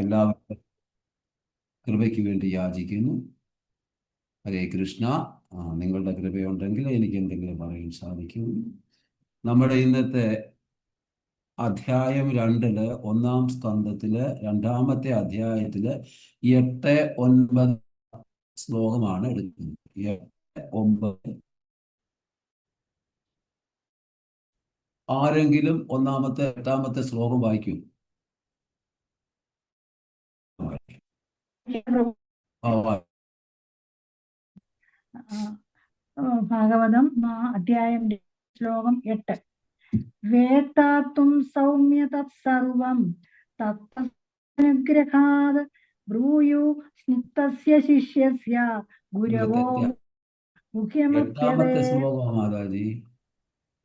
എല്ലാവരും കൃപയ്ക്ക് വേണ്ടി യാചിക്കുന്നു. ഹരേ കൃഷ്ണ. നിങ്ങളുടെ കൃപയുണ്ടെങ്കിൽ എനിക്ക് എന്തെങ്കിലും പറയാൻ സാധിക്കും. നമ്മുടെ ഇന്നത്തെ അധ്യായം 2 ഒന്നാം സ്കന്ധത്തില് 2-ാമത്തെ അധ്യായത്തില് 8, 9 ശ്ലോകമാണ് എടുക്കുന്നത്. 8, 9. ആരെങ്കിലും 1-ാമത്തെ 8-ാമത്തെ ശ്ലോകം വായിക്കൂ. ഭാഗവതം അധ്യായം ശ്ലോകം 8. വേത്താത്തും സൗമ്യ തത്സർവം തത്നുഗ്രഹാത് ബ്രൂയു സ്നിഗ്ധസ്യ ശിഷ്യസ്യ ഗുരവോ മുഖ്യമപ്യതേ.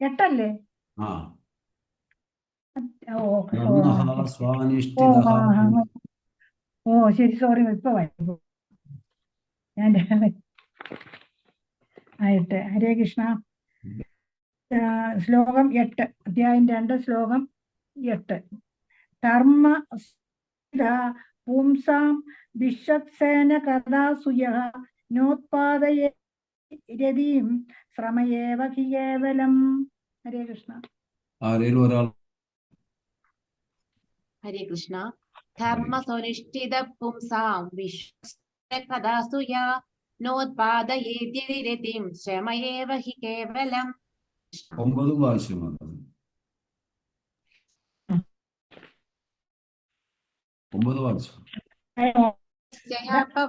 8 ശരി, സോറി, ഇപ്പൊ വായിക്കും ഞാൻ. ആയിട്ട് ഹരേ കൃഷ്ണ. ശ്ലോകം 8, അധ്യായം 2, ശ്ലോകം 8. ധർമ്മ പുംസാം വിശ്വക്സേന കഥാസുയഃ നോത്പാദയേ രതിം ശ്രമയേവ ഹി കേവലം. ഹരേ കൃഷ്ണ. ഹരേ കൃഷ്ണ. ധർമ്മസുനിഷ്ഠിത പുംസാം വിശ്വക്സേന കഥാസുയഃ നോത്പാദയേതി രതിം ശ്രമയേവ ഹി കേവലം. 9 വായിച്ചു. 9 വായിച്ചു.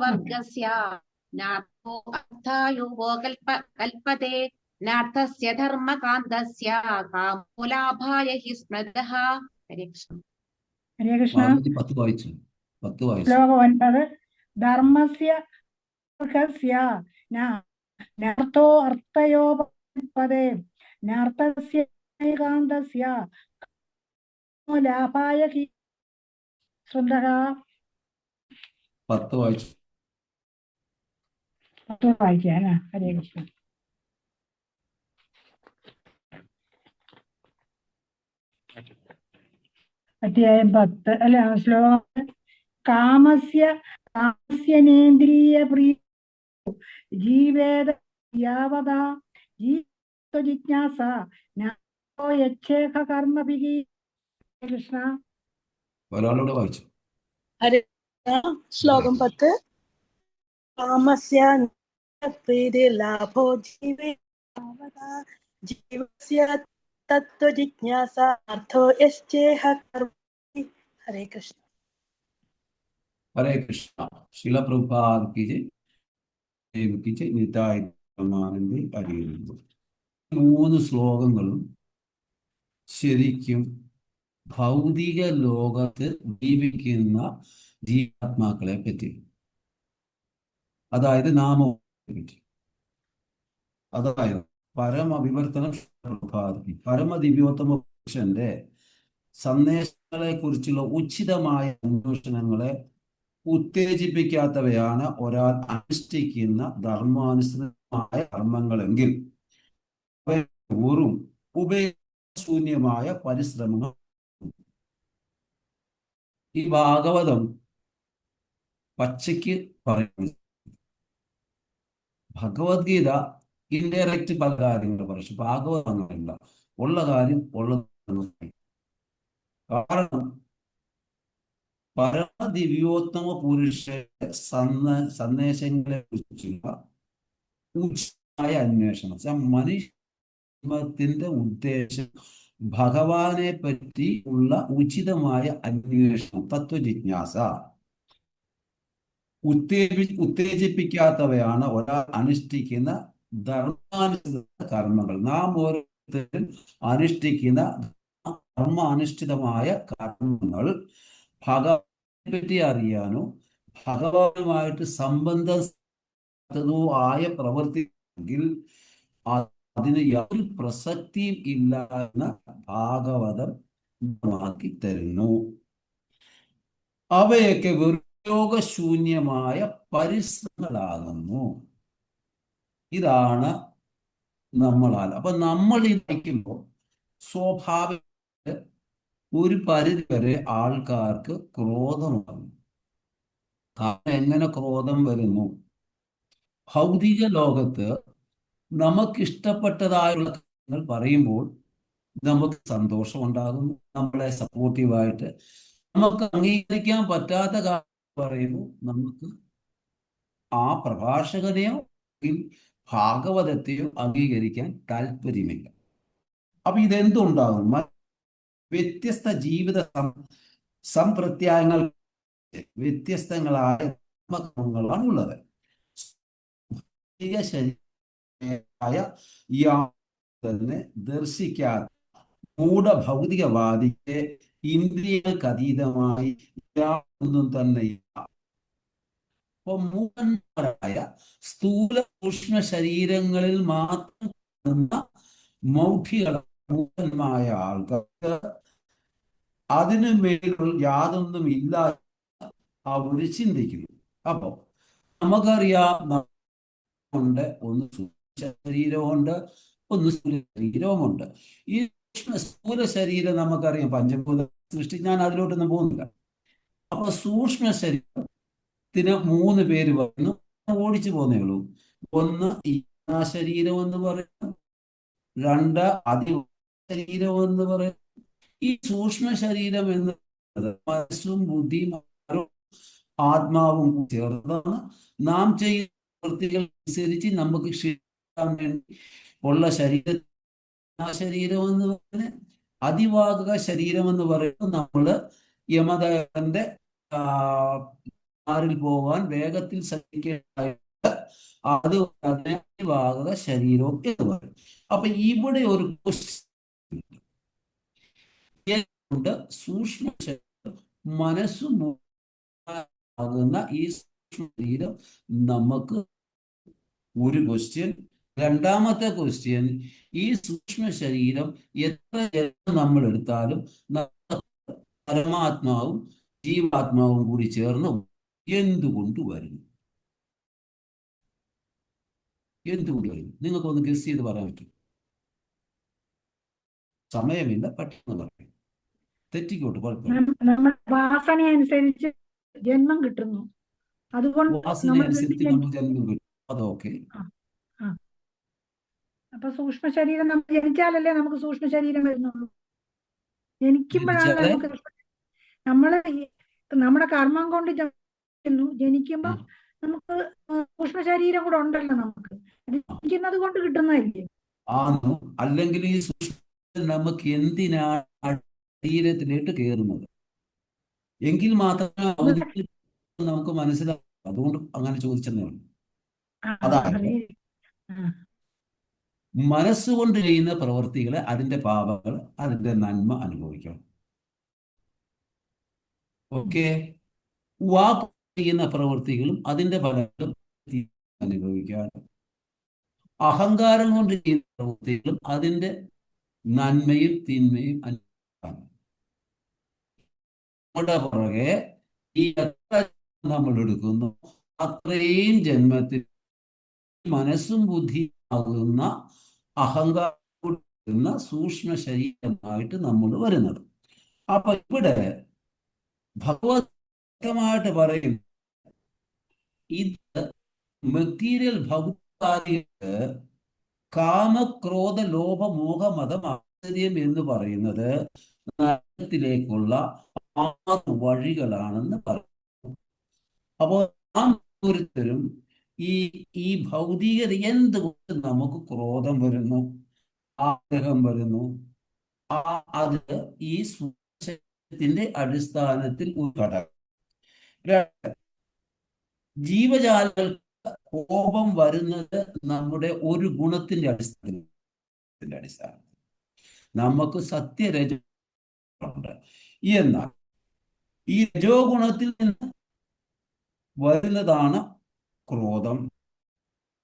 വർഗസ്യ നാഥോ അർത്ഥായുവോ കൽപ്പതേ നാഥസ്യ ധർമ്മകാന്തസ്യ കാമോലാഭായ ഹി സ്മൃതഃ. ഹരേ കൃഷ്ണ. ഹരേ കൃഷ്ണ. 10 വായിച്ചു. ശ്ലോകം 9. ധർമ്മസ്യ വർഗസ്യ നാഥോ അർത്ഥയോ കൽപ്പതേ നാഥസ്യ കാന്തസ്യ കാമോലാഭായ ഹി സ്മൃതഃ. 10 വായിച്ചു. 10 വായിക്കാനാ. ഹരേ കൃഷ്ണ. അധ്യായം 10 അല്ല, ശ്ലോകം. കാമസ്യേന്ദ്രിയ പ്രിയ ജീവേദ യാവതാ ജിജ്ഞാസ നാഥോ യച്ഛേഹ കർമ്മഭിः. കൃഷ്ണ. ഒരാളോട് വായിച്ചു. ശ്ലോകം 10. കാമസ്യ പ്രീതിർലാഭോ ജീവസ്യ തത്വജിജ്ഞാസ അർത്ഥോ യശ്ചേഹ കർമ്മ. ഹരേ കൃഷ്ണ. ഹരേ കൃഷ്ണ. ശില പ്രഭുപാദ് കി ജയ്. നിതായ് അറിയുന്നു. 3 ശ്ലോകങ്ങളും ശരിക്കും ഭൗതിക ലോകത്ത് ജീവിക്കുന്ന ജീവാത്മാക്കളെ പറ്റി, അതായത് നാമത്തെ പറ്റി. അതായത് പരമവിവർത്തനം പരമദിവ്യോത്തമ പുരുഷന്റെ സന്ദേശങ്ങളെ കുറിച്ചുള്ള ഉചിതമായ അന്വേഷണങ്ങളെ ഉത്തേജിപ്പിക്കാത്തവയാണ് ഒരാൾ അനുഷ്ഠിക്കുന്ന ധർമാനുസൃതമായ കർമ്മങ്ങളെങ്കിൽ വെറും ഉപയോഗശൂന്യമായ പരിശ്രമങ്ങൾ. ഈ ഭാഗവതം പച്ചയ്ക്ക് പറയുന്നു. ഭഗവത്ഗീത ഇൻഡയറക്റ്റ് പല കാര്യങ്ങൾ പറയും. ഭാഗവതം അങ്ങനെയല്ല. ഉള്ള കാര്യം ഉള്ളത്. കാരണം പരമദിവ്യോത്തമ പുരുഷന്റെ സന്ദേശങ്ങളെ കുറിച്ചുള്ള ഉചിതമായ അന്വേഷണം. മനുഷ്യത്തിന്റെ ഉദ്ദേശം ഭഗവാനെ പറ്റി ഉള്ള ഉചിതമായ അന്വേഷണം, തത്വജിജ്ഞാസ. ഉത്തേജിപ്പിക്കാത്തവയാണ് ഒരാൾ അനുഷ്ഠിക്കുന്ന ധർമാനുഷ്ഠിത കർമ്മങ്ങൾ. നാം ഓരോരുത്തരും അനുഷ്ഠിക്കുന്ന ധർമാനുഷ്ഠിതമായ കർമ്മങ്ങൾ ഭഗവാനെ പറ്റി അറിയാനോ ഭഗവാനുമായിട്ട് സംബന്ധമോ ആയ പ്രവൃത്തിയെങ്കിൽ അതിന് യാതൊരു പ്രസക്തിയും ഇല്ല എന്ന് ഭാഗവതം വ്യക്തമാക്കി തരുന്നു. അവയൊക്കെ ഉപയോഗശൂന്യമായ പരിശ്രമങ്ങളാകുന്നു. ഇതാണ് അപ്പൊ നമ്മൾ ഈ വായിക്കുമ്പോൾ സ്വാഭാവിക ഒരു പരിധി വരെ ആൾക്കാർക്ക് ക്രോധമുണ്ടാകും. കാരണം എങ്ങനെ ക്രോധം വരുന്നു? ഭൗതിക ലോകത്ത് നമുക്കിഷ്ടപ്പെട്ടതായുള്ള കാര്യങ്ങൾ പറയുമ്പോൾ നമുക്ക് സന്തോഷം ഉണ്ടാകുന്നു, നമ്മളെ സപ്പോർട്ടീവായിട്ട്. നമുക്ക് അംഗീകരിക്കാൻ പറ്റാത്ത കാര്യം പറയുമ്പോൾ നമുക്ക് ആ പ്രഭാഷകനെയോ ഭാഗവതത്തെയോ അംഗീകരിക്കാൻ താല്പര്യമില്ല. അപ്പൊ ഇതെന്തുണ്ടാകും? വ്യത്യസ്ത ജീവിത സംപ്രത്യായങ്ങൾ, വ്യത്യസ്തങ്ങളായ കർമ്മങ്ങളാണ് ഉള്ളത്. ശരീരമായ തന്നെ ദർശിക്കാത്ത മൂഢഭൗതികവാദിക്ക് ഇന്ദ്രിയങ്ങൾക്കതീതമായി ഒന്നും തന്നെ ഇല്ല. അപ്പൊ മൂഢന്മാരായ സ്ഥൂല സൂക്ഷ്മ ശരീരങ്ങളിൽ മാത്രം മൂഢന്മായ ആൾക്കാർക്ക് അതിനു മേലുള്ള യാതൊന്നും ഇല്ല അവര് ചിന്തിക്കുന്നു. അപ്പൊ നമുക്കറിയാം, ഉണ്ട് ഒന്ന് ശരീരമുണ്ട്, ഒന്ന് സ്ഥൂല ശരീരവുമുണ്ട്. ഈ സ്ഥൂല ശരീരം നമുക്കറിയാം പഞ്ചഭൂത സൃഷ്ടി, ഞാൻ അതിലോട്ടൊന്നും പോകുന്നില്ല. അപ്പൊ സൂക്ഷ്മ ശരീരത്തിന് 3 പേര് പറയുന്നു, ഓടിച്ചു പോകുന്നേ ഉള്ളൂ. ഒന്ന് ശരീരം എന്ന് പറയുന്നു, 2 ശരീരം എന്ന് പറയുന്നു. ഈ സൂക്ഷ്മ ശരീരം എന്ന് പറയുന്നത് മനസ്സും ബുദ്ധിയും ആത്മാവും ചേർന്നതാണ്. നാം ചെയ്യുന്ന പ്രവൃത്തികൾ അനുസരിച്ച് നമുക്ക് ക്ഷീണിക്കാൻ വേണ്ടി ഉള്ള ശരീരം എന്ന് പറയുന്നത്. അതിവാഹക ശരീരം എന്ന് പറയുന്നത് നമ്മള് യമദണ്ഡന്റെ കാറിൽ പോകാൻ വേഗത്തിൽ സഞ്ചരിക്കേണ്ട അത് അതിവാഹക ശരീരവും എന്ന് പറയും. അപ്പൊ ഇവിടെ ഒരു സൂക്ഷ്മ ശരീരം മനസ്സും ആകുന്ന ഈ ശരീരം നമുക്ക് ഒരു ക്വസ്റ്റ്യൻ. രണ്ടാമത്തെ ക്വസ്റ്റ്യൻ, ഈ സൂക്ഷ്മ ശരീരം എത്ര നമ്മൾ എടുത്താലും പരമാത്മാവും ജീവാത്മാവും കൂടി ചേർന്ന് എന്തുകൊണ്ട് വരുന്നു? എന്തുകൊണ്ട് വരുന്നു? നിങ്ങൾക്കൊന്ന് ഗസ് ചെയ്ത് പറയാൻ പറ്റും? സമയമില്ല, പെട്ടെന്ന് പറയും. തെറ്റിക്കോട്ട്, കുഴപ്പമില്ല. നമ്മുടെ വാസന അനുസരിച്ച് ജന്മം കിട്ടുന്നു. അതുകൊണ്ട് വാസനയനുസരിച്ച് നമ്മൾ ജന്മം കിട്ടും. അതൊക്കെ. അപ്പൊ സൂക്ഷ്മ ശരീരം നമ്മൾ ജനിച്ചാലല്ലേ നമുക്ക് സൂക്ഷ്മ ശരീരം വരുന്നുള്ളൂ. ജനിക്കുമ്പോഴാണ് നമുക്ക് നമ്മുടെ കർമ്മം കൊണ്ട് ജനിക്കുമ്പോ നമുക്ക് സൂക്ഷ്മ ശരീരം കൂടെ ഉണ്ടല്ലോ. നമുക്ക് ജനിക്കുന്നത് കൊണ്ട് കിട്ടുന്നതല്ലേ? അല്ലെങ്കിൽ ഈ നമുക്ക് എന്തിനാണ് ശരീരത്തിലേക്ക് കയറുന്നത് എങ്കിൽ മാത്രമേ നമുക്ക് മനസ്സിലാവും. അതുകൊണ്ട് അങ്ങനെ ചോദിച്ചതേ ഉള്ളൂ. അതായത് മനസ്സുകൊണ്ട് ചെയ്യുന്ന പ്രവൃത്തികളെ, അതിന്റെ പാപങ്ങൾ, അതിന്റെ നന്മ അനുഭവിക്കണം. ഓക്കെ. വാക്ക് ചെയ്യുന്ന പ്രവൃത്തികളും അതിന്റെ ഫലങ്ങളും അനുഭവിക്കാൻ. അഹങ്കാരം കൊണ്ട് ചെയ്യുന്ന പ്രവൃത്തികളും അതിന്റെ നന്മയും തിന്മയും അനുഭവിക്കാൻ. നമ്മുടെ പുറകെ ഈ എത്ര നമ്മൾ എടുക്കുന്നു അത്രയും ജന്മത്തിൽ മനസ്സും ബുദ്ധിയും ആകുന്ന അഹങ്കാരം സൂക്ഷ്മ ശരീരമായിട്ട് നമ്മൾ വരുന്നത്. അപ്പൊ ഇവിടെ ഭഗവത്മായിട്ട് പറയും, ഇത് മെറ്റീരിയൽ ഭൗതിക കാമക്രോധ ലോഭ മോഹ മതം ആശ്ചര്യം എന്ന് പറയുന്നത് നരകത്തിലേക്കുള്ള 6 വഴികളാണെന്ന് പറയുന്നു. അപ്പോൾ നാം ഓരോരുത്തരും ഈ ഭൗതികത എന്തുകൊണ്ട് നമുക്ക് ക്രോധം വരുന്നു, ആഗ്രഹം വരുന്നു, അത് ഈ സൂക്ഷ്മത്തിന്റെ അടിസ്ഥാനത്തിൽ ഒരു ഘടകം. ജീവജാലങ്ങൾക്ക് കോപം വരുന്നത് നമ്മുടെ ഒരു ഗുണത്തിന്റെ അടിസ്ഥാനത്തിൽ. നമുക്ക് സത്യരജ ഉണ്ട്. എന്നാൽ ഈ രജോ ഗുണത്തിൽ നിന്ന് വരുന്നതാണ് ക്രോധം.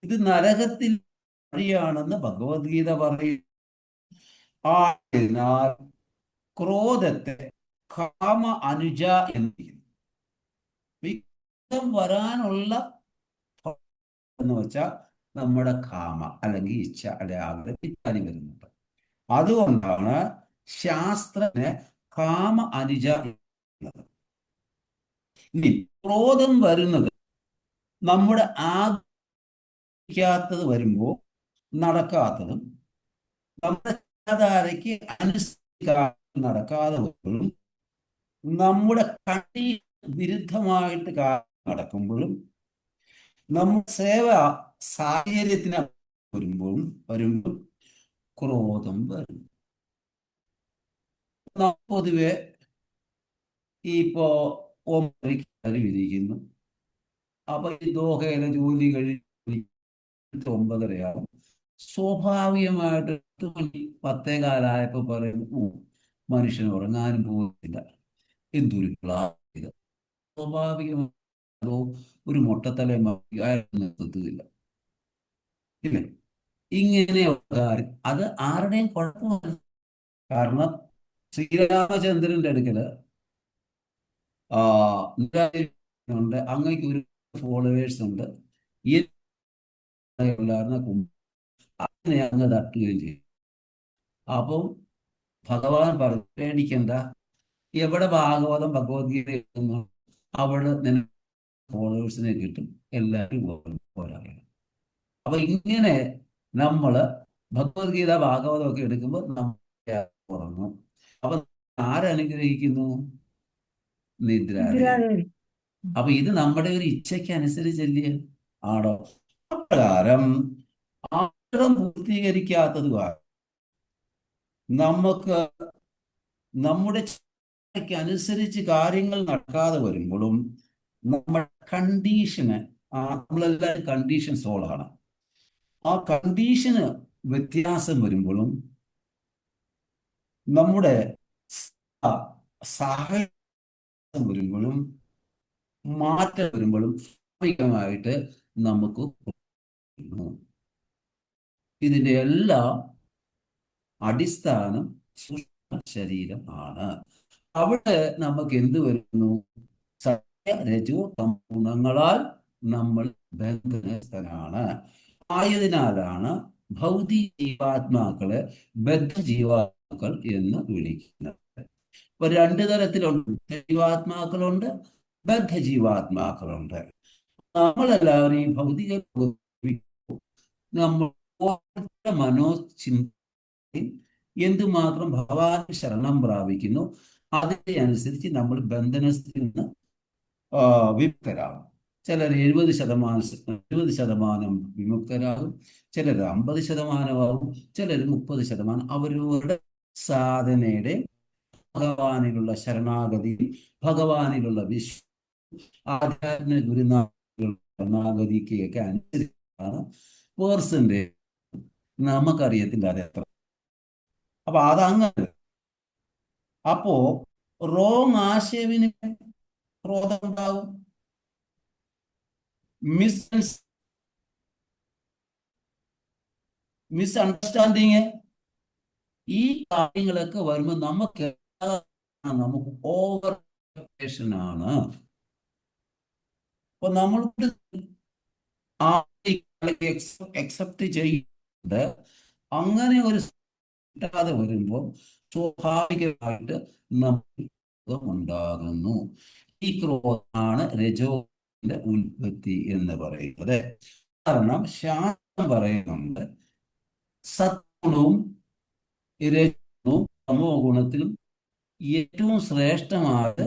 ഇത് നരകത്തിൽ വഴിയാണെന്ന് ഭഗവത്ഗീത പറയും. ആയതിനാൽ ക്രോധത്തെ കാമ അനുജ എന്ന് വരാനുള്ള എന്ന് വെച്ചാൽ നമ്മുടെ കാമ അല്ലെങ്കിൽ ഇച്ഛ അല്ലെങ്കിൽ ആഗ്രഹം ഇത്യാദി വരുന്നുണ്ട്. അതുകൊണ്ടാണ് ശാസ്ത്രത്തിന് കാമ അനുജ എന്നുള്ളത്. ഇനി ക്രോധം വരുന്നത് നമ്മുടെ ആഗ്രഹിക്കാത്തത് വരുമ്പോൾ, നടക്കാത്തതും നമ്മുടെ ചിന്താധാരയ്ക്ക് അനുസരിച്ച് നടക്കാതെ വരുമ്പോഴും, നമ്മുടെ കണ്ടി വിരുദ്ധമായിട്ട് നടക്കുമ്പോഴും, നമ്മുടെ സേവ സാഹചര്യത്തിന് വരുമ്പോൾ ക്രോധം വരും. പൊതുവെ ഇപ്പോ വിധിക്കുന്നു. അപ്പൊ ഈ ദോഹയിലെ ജോലി കഴിഞ്ഞ് 9:30 സ്വാഭാവികമായിട്ട് 10:15 പറയുന്നു, മനുഷ്യൻ ഉറങ്ങാനും പോകുന്നില്ല, എന്തൊരു ക്ലാസ്. സ്വാഭാവികമായോ ഒരു മൊട്ടത്തല നിർത്തത്തില്ല, ഇല്ലേ? ഇങ്ങനെയുള്ള കാര്യം അത് ആരുടെയും കുഴപ്പമല്ല. കാരണം ശ്രീരാമചന്ദ്രന്റെ അടുക്കല് ഉണ്ട്, അങ്ങേക്ക് ഒരു ഫോളോവേഴ്സ് ഉണ്ട്, അങ്ങനെ അങ്ങ് തട്ടുകയും ചെയ്യും. അപ്പം ഭഗവാൻ പറഞ്ഞു, പേടിക്കണ്ട, എവിടെ ഭാഗവതം ഭഗവത്ഗീത എഴുതുന്നു അവിടെ നിനക്ക് ഫോളോവേഴ്സിനെ കിട്ടും, എല്ലാവരും പോരാളിയാണ്. അപ്പൊ ഇങ്ങനെ നമ്മള് ഭഗവത്ഗീത ഭാഗവതം ഒക്കെ എടുക്കുമ്പോൾ നമ്മൾ ഉറങ്ങും. അപ്പൊ ആരനുഗ്രഹിക്കുന്നു? നിദ്രാദേവി. അപ്പൊ ഇത് നമ്മുടെ ഒരു ഇച്ഛയ്ക്ക് അനുസരിച്ചല്ലേ ആടോ. അപ്രകാരം ആഗ്രഹം പൂർത്തീകരിക്കാത്തത് നമുക്ക് നമ്മുടെ അനുസരിച്ച് കാര്യങ്ങൾ നടക്കാതെ വരുമ്പോഴും നമ്മുടെ കണ്ടീഷന്, നമ്മളെല്ലാവരും കണ്ടീഷൻ സോളാണ്, ആ കണ്ടീഷന് വ്യത്യാസം വരുമ്പോഴും നമ്മുടെ സാഹചര്യം വരുമ്പോഴും മാറ്റം വരുമ്പോഴും സ്വാഭാവികമായിട്ട് നമുക്ക് ഇതിന്റെ എല്ലാം അടിസ്ഥാനം സൂക്ഷ്മ ശരീരം ആണ്. അവിടെ നമുക്ക് എന്ത് വരുന്നു? സത്യ രജോ ഗുണങ്ങളാൽ നമ്മൾ ബന്ധനസ്ഥനാണ്. ആയതിനാലാണ് ഭൗതിക ജീവാത്മാക്കളെ ബദ്ധജീവാത്മാക്കൾ എന്ന് വിളിക്കുന്നത്. ഇപ്പൊ 2 തരത്തിലുണ്ട്, ജീവാത്മാക്കളുണ്ട്, ബദ്ധജീവാത്മാക്കളുണ്ട്. നമ്മളെല്ലാവരും ഈ ഭൗതിക നമ്മൾ മനോചിന്തയും എന്തുമാത്രം ഭഗവാൻ ശരണം പ്രാപിക്കുന്നു അതിനെ അനുസരിച്ച് നമ്മൾ ബന്ധനത്തിൽ നിന്ന് വിമുക്തരാകും. ചിലർ 70% വിമുക്തരാകും, ചിലർ 50% ചിലർ 30%. അവരവരുടെ സാധനയുടെ ഭഗവാനിലുള്ള ശരണാഗതി, ഭഗവാനിലുള്ള ആധ്യാത്മിക ഗുരുനാഥ ശരണാഗതിക്കൊക്കെ അനുസരിച്ചാണ് പേഴ്സന്റെ, നമുക്കറിയത്തില്ല അതെത്ര. അപ്പൊ അതങ്ങനെ. അപ്പോ റോങ് ആശയവിനിമയം ക്രോധം ഉണ്ടാവും, മിസ്അണ്ടർസ്റ്റാൻഡിങ്, ഈ കാര്യങ്ങളൊക്കെ വരുമ്പോൾ നമുക്ക് ഓവർ ആണ്. അപ്പൊ നമ്മൾ അക്സെപ്റ്റ് ചെയ്യുന്നത് അങ്ങനെ ഒരു കിട്ടാതെ വരുമ്പോൾ സ്വാഭാവികമായിട്ട് നമുക്ക് ഉണ്ടാകുന്നു. ഈ ക്രോധമാണ് രജോന്റെ ഉൽപ്പത്തി എന്ന് പറയുന്നത്. കാരണം ശാസ്ത്രം പറയുന്നുണ്ട് സത്വഗുണവും രജോഗുണവും തമോ ഗുണത്തിലും ഏറ്റവും ശ്രേഷ്ഠമായത്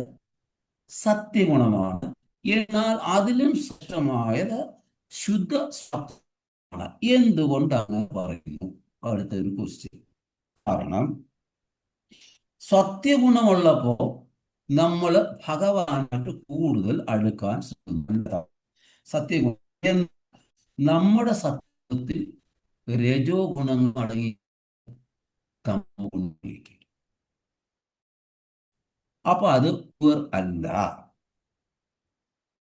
സത്യഗുണമാണ്, എന്നാൽ അതിലും ശ്രേഷ്ഠമായത് ശുദ്ധ സത്വമാണ്. എന്തുകൊണ്ടാണ് പറയുന്നു? അടുത്തൊരു ക്വസ്റ്റ്യൻ. കാരണം സത്യഗുണമുള്ളപ്പോ നമ്മൾ ഭഗവാനായിട്ട് കൂടുതൽ അടുക്കാൻ ശ്രമിക്കുക. സത്യഗുണം നമ്മുടെ സത്യത്തിൽ രജോ ഗുണങ്ങൾ അടങ്ങി അപ്പൊ അത് പ്യുവർ അല്ല.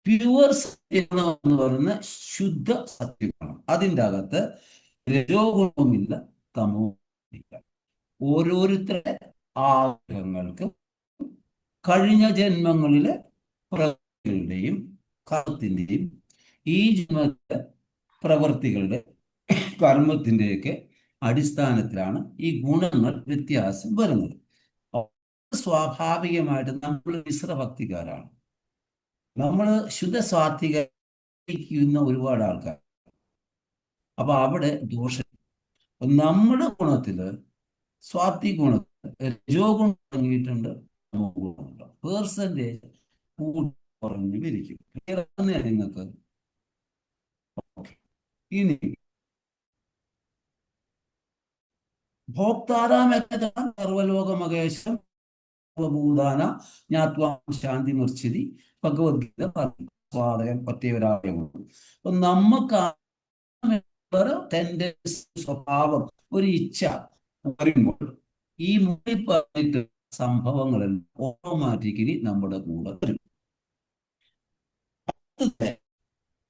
പ്യുവർ സത്യഗുണം എന്ന് പറയുന്ന ശുദ്ധ സത്യഗുണം, അതിൻ്റെ അകത്ത് രജോ ഗുണവുമില്ല, തമോ ഇല്ല. ഓരോരുത്തരുടെ ആഗ്രഹങ്ങൾക്ക് കഴിഞ്ഞ ജന്മങ്ങളിലെ പ്രവൃത്തികളുടെയും കർമ്മത്തിന്റെയും ഈ ജന്മത്തിലെ പ്രവൃത്തികളുടെ കർമ്മത്തിന്റെയൊക്കെ അടിസ്ഥാനത്തിലാണ് ഈ ഗുണങ്ങൾ വ്യത്യാസം വരുന്നത്. സ്വാഭാവികമായിട്ട് നമ്മൾ മിശ്രഭക്തിക്കാരാണ്. നമ്മൾ ശുദ്ധ ഒരുപാട് ആൾക്കാർ. അപ്പൊ അവിടെ ദോഷം. നമ്മുടെ ഗുണത്തില് സ്വാത്വിക ഗുണത്തിൽ രജോ ഗുണം തുടങ്ങിയിട്ടുണ്ട്, തമോ ഗുണമുണ്ട്. പേഴ്സൻറ്റേജ് കൂടി കുറഞ്ഞു ഇരിക്കും. ക്ലിയർ ആകുന്നതാ നിങ്ങൾക്ക്? ഇനി ഭോക്താരാമേത സർവലോകമകേശം ഭൂതാന ജ്ഞാത്വാം ശാന്തി നിർച്ചിതി ഭഗവത്ഗീത പറഞ്ഞു. സ്വാതകൻ പറ്റിയവരാകുന്നു. അപ്പൊ നമുക്ക് ടെൻഡൻസി, സ്വഭാവം, ഒരു ഇച്ഛ വരുമ്പോൾ ഈ മുന്നിൽ പറഞ്ഞിട്ട് സംഭവങ്ങളെല്ലാം ഓട്ടോമാറ്റിക്കലി നമ്മുടെ കൂടെ വരും.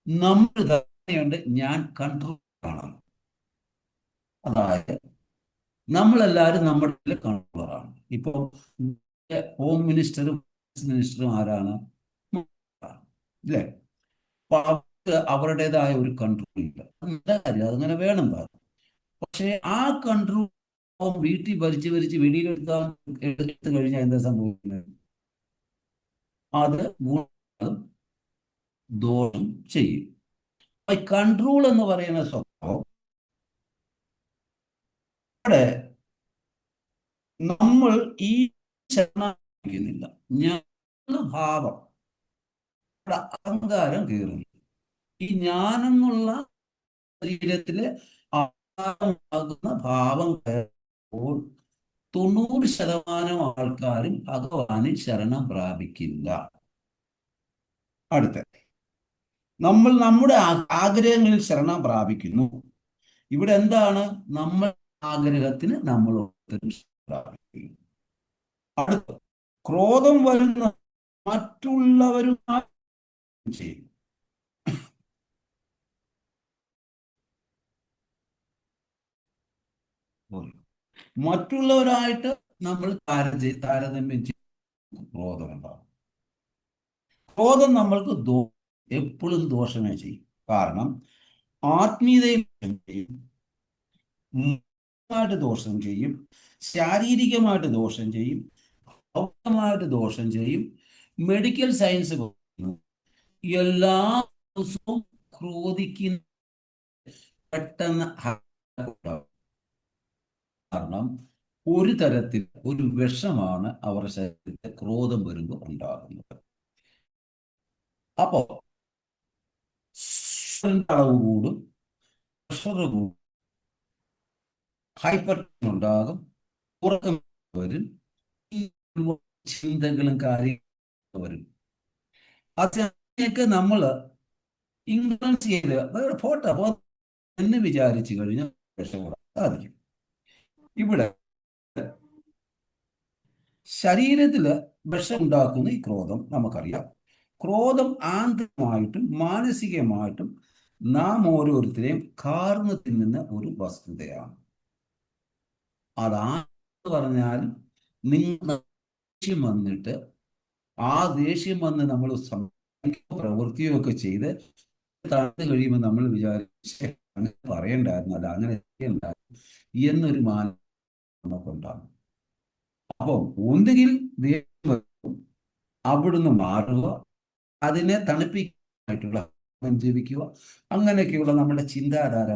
നമ്മൾ ധാരണയുണ്ട്, ഞാൻ കൺട്രോൾ ആണ്. അതായത് നമ്മളെല്ലാവരും നമ്മുടെ കൺട്രോളറാണ്. ഇപ്പൊ ഹോം മിനിസ്റ്ററും മിനിസ്റ്ററും ആരാണ്? അല്ലേ? അപ്പൊ അവർക്ക് അവരുടേതായ ഒരു കൺട്രോൾ ഇല്ല. നല്ല കാര്യം, അതങ്ങനെ വേണം. പക്ഷെ ആ കൺട്രോൾ വീട്ടിൽ ഭരിച്ച് എടുത്തു കഴിഞ്ഞാൽ എന്താ സംഭവിക്കുന്നത്? അത് ഗുണം ദോഷം ചെയ്യും. കൺട്രോൾ എന്ന് പറയുന്ന സ്വഭാവം അവിടെ നമ്മൾ ഈ ശരണായിരിക്കുന്നില്ല. ഞാൻ ഭാവം, അഹങ്കാരം കയറുന്നു. ഈ ഞാനെന്നുള്ള ശരീരത്തിലെ ആകുന്ന ഭാവം കയറുമ്പോൾ 90% ആൾക്കാരും ഭഗവാനിൽ ശരണം പ്രാപിക്കില്ല. അടുത്ത നമ്മൾ നമ്മുടെ ആഗ്രഹങ്ങളിൽ ശരണം പ്രാപിക്കുന്നു. ഇവിടെ എന്താണ്? നമ്മൾ ആഗ്രഹത്തിന് നമ്മൾ പ്രാപിക്കുന്നു. അടുത്ത ക്രോധം വരുന്ന മറ്റുള്ളവരുമായി ചെയ്യും. മറ്റുള്ളവരായിട്ട് നമ്മൾ താരതമ്യം ചെയ്യും. ക്രോധം ഉണ്ടാകും. ക്രോധം നമ്മൾക്ക് എപ്പോഴും ദോഷമേ ചെയ്യും. കാരണം ആത്മീയതയിൽ ചെയ്യും, ദോഷം ചെയ്യും, ശാരീരികമായിട്ട് ദോഷം ചെയ്യും, ഭൗതികമായിട്ട് ദോഷം ചെയ്യും. മെഡിക്കൽ സയൻസ് എല്ലാ ദിവസവും ക്രോധിക്കുന്ന പെട്ടെന്ന്. കാരണം ഒരു തരത്തിൽ ഒരു വിഷമാണ് അവരുടെ ശരീരത്തിൽ ക്രോധം വരുമ്പോൾ ഉണ്ടാകുന്നത്. അപ്പോ അളവ് കൂടും, പ്രഷർ കൂടും, ഹൈപ്പർ ഉണ്ടാകും, ഉറക്കം വരും, ചിന്തകളും കാര്യങ്ങളും വരും. അതിനൊക്കെ നമ്മൾ ഇൻഫ്ലുവൻസ് ചെയ്ത് ഫോട്ടോ എന്ന് വിചാരിച്ചു കഴിഞ്ഞാൽ രക്ഷപ്പെടാൻ സാധിക്കും. ഇവിടെ ശരീരത്തില് വിഷം ഉണ്ടാക്കുന്ന ഈ ക്രോധം നമുക്കറിയാം. ക്രോധം ആന്തരികമായിട്ടും മാനസികമായിട്ടും നാം ഓരോരുത്തരെയും കാർന്നു തിന്നുന്ന ഒരു വസ്തുതയാണ്. അതാന്ന് പറഞ്ഞാൽ നിങ്ങൾ ദേഷ്യം വന്നിട്ട് ആ ദേഷ്യം വന്ന് നമ്മൾ പ്രവൃത്തിയോ ഒക്കെ ചെയ്ത് തണുത്ത് കഴിയുമ്പോൾ നമ്മൾ വിചാരിച്ച് അങ്ങനെ പറയണ്ടായിരുന്നല്ല, അങ്ങനെ ചെയ്യണ്ടായിരുന്നു എന്നൊരു മാനം നമുക്കുണ്ടാകും. അപ്പം ഒന്നുകിൽ ദേഷ്യം അവിടുന്ന് മാറുക, അതിനെ തണുപ്പിക്കാനായിട്ടുള്ള ജീവിക്കുക, അങ്ങനെയൊക്കെയുള്ള നമ്മുടെ ചിന്താധാര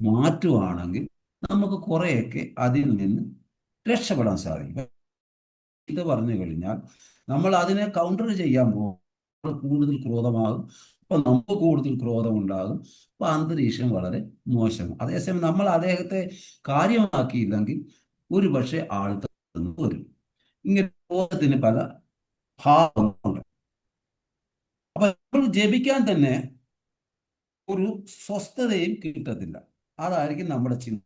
മാറ്റുവാണെങ്കിൽ നമുക്ക് കുറേയൊക്കെ അതിൽ നിന്ന് രക്ഷപ്പെടാൻ സാധിക്കും. ഇത് പറഞ്ഞു കഴിഞ്ഞാൽ നമ്മൾ അതിനെ കൗണ്ടർ ചെയ്യാൻ പോകുമ്പോൾ കൂടുതൽ ക്രോധമാകും. അപ്പൊ നമുക്ക് കൂടുതൽ ക്രോധം ഉണ്ടാകും. അപ്പൊ അന്തരീക്ഷം വളരെ മോശം. അതേസമയം നമ്മൾ അദ്ദേഹത്തെ കാര്യമാക്കിയില്ലെങ്കിൽ ഒരു പക്ഷേ ആൾ വരും. ഇങ്ങനെ ക്രോധത്തിന് പല ഭാവങ്ങളുണ്ട്. അപ്പൊ ഇപ്പോൾ ജപിക്കാൻ തന്നെ ഒരു സ്വസ്ഥതയും കിട്ടത്തില്ല. അതായിരിക്കും നമ്മുടെ ചിന്ത.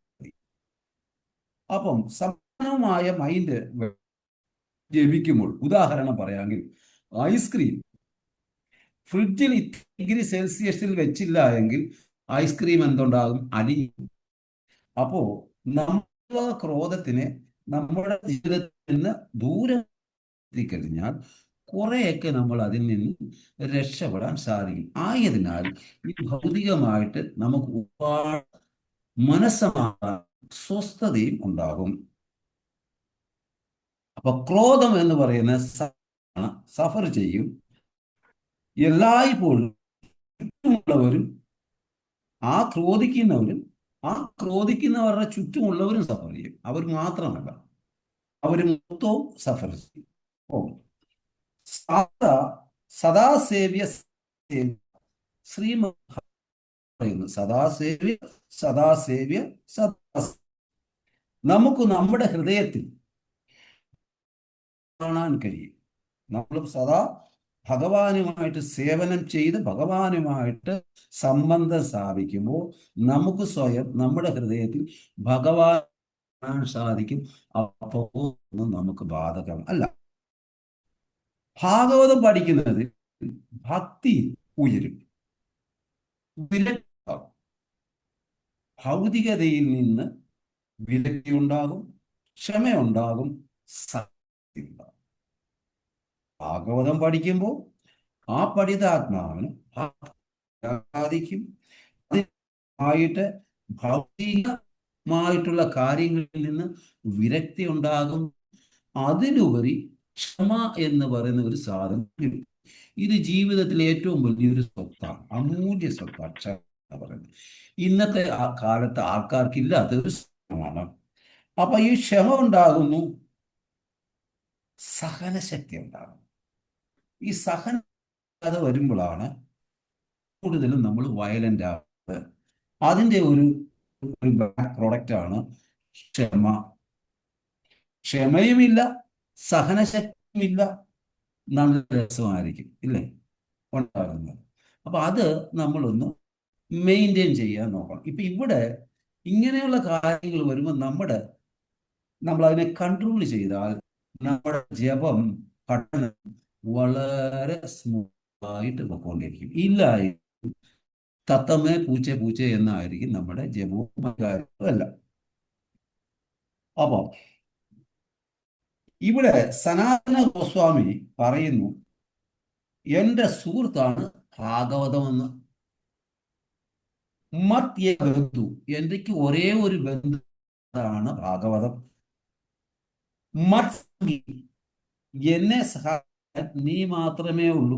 അപ്പം സമാനമായ മൈൻഡ് ജപിക്കുമ്പോൾ ഉദാഹരണം പറയാമെങ്കിൽ ഐസ്ക്രീം ഫ്രിഡ്ജിൽ 3°C വെച്ചില്ല എങ്കിൽ ഐസ്ക്രീം എന്തുണ്ടാകും? അലിയും. അപ്പോ നമ്മുടെ ക്രോധത്തിനെ നമ്മുടെ ജീവിതത്തിൽ നിന്ന് ദൂരം കഴിഞ്ഞാൽ കുറെയൊക്കെ നമ്മൾ അതിൽ നിന്ന് രക്ഷപ്പെടാൻ സാധിക്കും. ആയതിനാൽ ഈ ഭൗതികമായിട്ട് നമുക്ക് ഒരുപാട് മനസ്സമാധാനം, സ്വസ്ഥതയും ഉണ്ടാകും. അപ്പൊ ക്രോധം എന്ന് പറയുന്ന സഫർ ചെയ്യും. എല്ലായ്പ്പോഴും ചുറ്റുമുള്ളവരും ആ ക്രോധിക്കുന്നവരുടെ ചുറ്റുമുള്ളവരും സഫർ ചെയ്യും. അവർ മാത്രമല്ല, അവർ മൊത്തവും സഫർ ചെയ്യും. ഓ, സദാസേവ്യ ശ്രീമദ് പറയുന്നു, സദാസേവ്യ. നമുക്ക് നമ്മുടെ ഹൃദയത്തിൽ കാണാൻ കഴിയും. നമ്മൾ സദാ ഭഗവാനുമായിട്ട് സേവനം ചെയ്ത് ഭഗവാനുമായിട്ട് സംബന്ധം സ്ഥാപിക്കുമ്പോൾ നമുക്ക് സ്വയം നമ്മുടെ ഹൃദയത്തിൽ ഭഗവാൻ കാണാൻ സാധിക്കും. അപ്പോൾ ഒന്നും നമുക്ക് ബാധകം അല്ല. ഭാഗവതം പഠിക്കുന്നതിൽ ഭക്തി ഉയരും, വിരക്തിയാകും. ഭൗതികതയിൽ നിന്ന് വിരക്തി ഉണ്ടാകും, ക്ഷമയുണ്ടാകും, സത്യം ഉണ്ടാകും. ഭാഗവതം പഠിക്കുമ്പോൾ ആ പഠിതാത്മാവിന് സാധിക്കും. ആയിട്ട് ഭൗതികമായിട്ടുള്ള കാര്യങ്ങളിൽ നിന്ന് വിരക്തി ഉണ്ടാകും. അതിലുപരി ക്ഷമ എന്ന് പറയുന്ന ഒരു സാധനം. ഇത് ജീവിതത്തിലെ ഏറ്റവും വലിയൊരു സ്വത്താണ്, അമൂല്യ സ്വത്താണ് ക്ഷമ എന്ന് പറയുന്നത്. ഇന്നത്തെ ആ കാലത്ത് ആൾക്കാർക്ക് ഇല്ലാത്തൊരു സ്വത്താണ്. അപ്പൊ ഈ ക്ഷമ ഉണ്ടാകുന്നു, സഹനശക്തി ഉണ്ടാകും. ഈ സഹന വരുമ്പോഴാണ് കൂടുതലും നമ്മൾ വയലന്റ് ആകുന്നത്. അതിൻ്റെ ഒരു പ്രൊഡക്റ്റാണ് ക്ഷമ. ക്ഷമയുമില്ല, സഹനശക്തിയുമില്ല, നല്ല രസമായിരിക്കും ഇല്ലേ ഉണ്ടാകുന്നത്. അപ്പൊ അത് നമ്മളൊന്ന് മെയിൻറ്റെയിൻ ചെയ്യാൻ നോക്കണം. ഇപ്പൊ ഇവിടെ ഇങ്ങനെയുള്ള കാര്യങ്ങൾ വരുമ്പോൾ നമ്മൾ അതിനെ കൺട്രോൾ ചെയ്താൽ നമ്മുടെ ജപം പഠനം വളരെ സ്മൂത്തായിട്ട് പോയിക്കൊണ്ടിരിക്കും. ഇല്ല, തത്തമ്മേ പൂച്ച പൂച്ച എന്നായിരിക്കും നമ്മുടെ ജപവും കാര്യവും. അപ്പൊ ഇവിടെ സനാതന ഗോസ്വാമി പറയുന്നു, എന്റെ സുഹൃത്താണ് ഭാഗവതമെന്ന്. മത് ബന്ധു, എനിക്ക് ഒരേ ഒരു ബന്ധുവാണ് ഭാഗവതം. മത് എന്നെ സഹായിക്കാൻ നീ മാത്രമേ ഉള്ളൂ.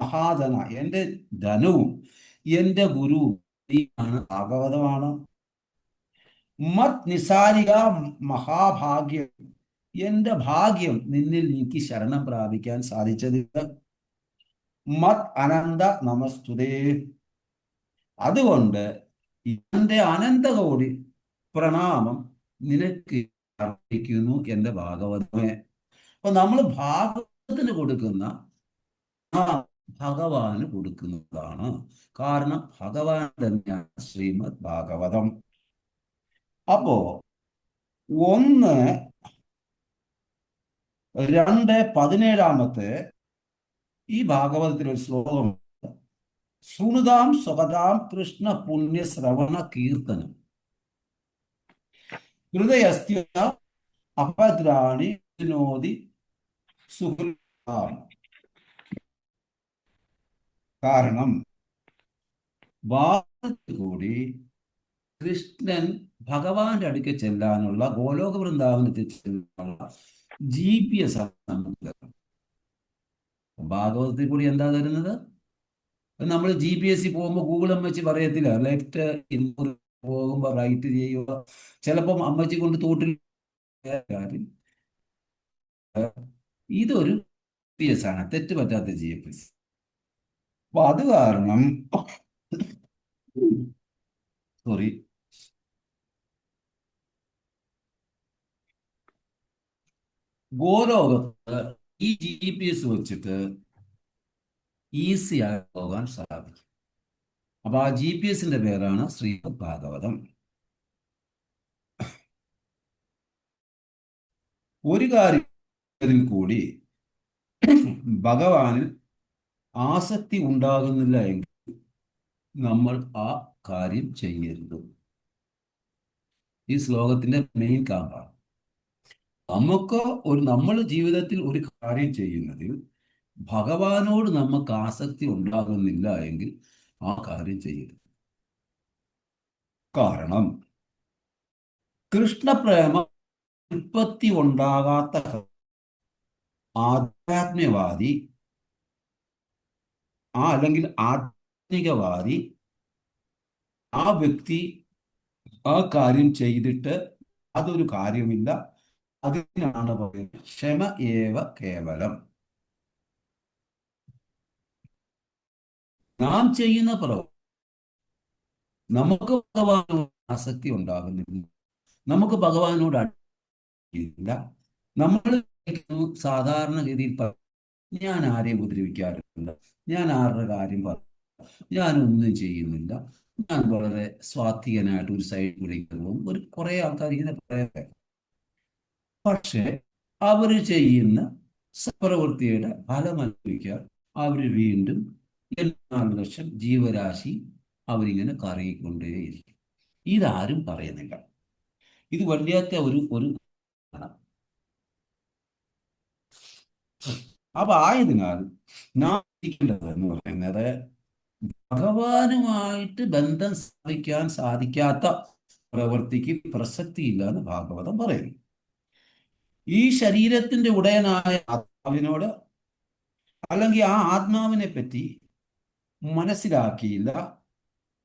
മഹാധന, എന്റെ ധനവും എന്റെ ഗുരുവും നീയാണ്, ഭാഗവതമാണ്. മത് നിസാരിക മഹാഭാഗ്യം, എന്റെ ഭാഗ്യം നിന്നിൽ എനിക്ക് ശരണം പ്രാപിക്കാൻ സാധിച്ചതില്ല. മത് അനന്ത നമസ്തുതേ, അതുകൊണ്ട് എന്റെ അനന്തകോടി പ്രണാമം നിനക്ക് അർപ്പിക്കുന്നു എന്റെ ഭാഗവതമേ. അപ്പൊ നമ്മൾ ഭാഗവതത്തിന് കൊടുക്കുന്ന ഭഗവാന് കൊടുക്കുന്നതാണ്. കാരണം ഭഗവാൻ തന്നെയാണ് ശ്രീമദ് ഭാഗവതം. അപ്പോ 1:2:17 ഈ ഭാഗവതത്തിൽ ഒരു ശ്ലോകം, ശൃണുതാം സ്വഗതാം കൃഷ്ണ പുണ്യ ശ്രവണ കീർത്തനം ഹൃദയസ്ഥ്യ അഭദ്രാണി വിനോദി സുഹൃതാം. കാരണം ഭാഗവതത്തിൽ കൂടി കൃഷ്ണൻ ഭഗവാന്റെ അടുക്ക് ചെല്ലാനുള്ള, ഗോലോക വൃന്ദാവനത്തിൽ ചെല്ലാനുള്ള GPS നമുക്ക് ഭാഗവതത്തിൽ കൂടി എന്താ തരുന്നത്? നമ്മൾ GPS പോകുമ്പോൾ ഗൂഗിൾ അമ്മച്ചി പറയത്തില്ല ലെഫ്റ്റ് പോകുമ്പോ റൈറ്റ് ചെയ്യുക. ചിലപ്പം അമ്മച്ചി കൊണ്ട് തോട്ടിൽ കാര്യം. ഇതൊരു GPS ആണ്, തെറ്റ് പറ്റാത്ത GPS. അപ്പൊ അത് കാരണം സോറി ഗോലോകത്ത് ഈ GPS വെച്ചിട്ട് ഈസി ആയി പോകാൻ സാധിക്കും. അപ്പൊ ആ GPS-ന്റെ പേരാണ് ശ്രീമദ് ഭാഗവതം. ഒരു കാര്യത്തിൽ കൂടി ഭഗവാനിൽ ആസക്തി ഉണ്ടാകുന്നില്ല എങ്കിൽ നമ്മൾ ആ കാര്യം ചെയ്യരുത്. ഈ ശ്ലോകത്തിന്റെ മെയിൻ കാമ്പാണ്. നമ്മൾ ജീവിതത്തിൽ ഒരു കാര്യം ചെയ്യുന്നതിൽ ഭഗവാനോട് നമുക്ക് ആസക്തി ഉണ്ടാകുന്നില്ല എങ്കിൽ ആ കാര്യം ചെയ്യരുത്. കാരണം കൃഷ്ണപ്രേമം ഉൽപ്പത്തി ഉണ്ടാകാത്ത ആധ്യാത്മ്യവാദി അല്ലെങ്കിൽ ആത്മികവാദി ആ വ്യക്തി ആ കാര്യം ചെയ്തിട്ട് അതൊരു കാര്യമില്ല, അതിനാണ് പറയുന്നത് ക്ഷമ ഏവ കേവലം. നാം ചെയ്യുന്ന പ്രവൃത്തി നമുക്ക് ഭഗവാനോട് ആസക്തി ഉണ്ടാകുന്നില്ല, നമുക്ക് ഭഗവാനോട് അടുക്കില്ല. നമ്മൾ സാധാരണഗതിയിൽ ഞാൻ ആരെയും ഉപദ്രവിക്കാറില്ല, ഞാൻ ആരുടെ കാര്യം ഞാനൊന്നും ചെയ്യുന്നില്ല, ഞാൻ വളരെ സ്വാത്വികനായിട്ട് ഒരു സൈഡ് വിളിക്കുന്നു, ഒരു കുറെ ആൾക്കാർ ഇങ്ങനെ പറയാതെ. പക്ഷെ അവർ ചെയ്യുന്ന സത്പ്രവൃത്തിയുടെ ഫലം അനുഭവിക്കാൻ അവർ വീണ്ടും 4 ലക്ഷം ജീവരാശി അവരിങ്ങനെ കറങ്ങിക്കൊണ്ടേയിരിക്കും. ഇതാരും പറയുന്നില്ല. ഇത് വല്ലാത്ത ഒരു അപ്പൊ ആയതിനാൽ നാം ഇരിക്കേണ്ടത് എന്ന് പറയുന്നത് ഭഗവാനുമായിട്ട് ബന്ധം സ്ഥാപിക്കാൻ സാധിക്കാത്ത പ്രവൃത്തിക്ക് പ്രസക്തിയില്ല എന്ന് ഭാഗവതം പറയുന്നു. ഈ ശരീരത്തിന്റെ ഉടയനായ ആത്മാവിനോട് അല്ലെങ്കിൽ ആ ആത്മാവിനെ പറ്റി മനസ്സിലാക്കിയില്ല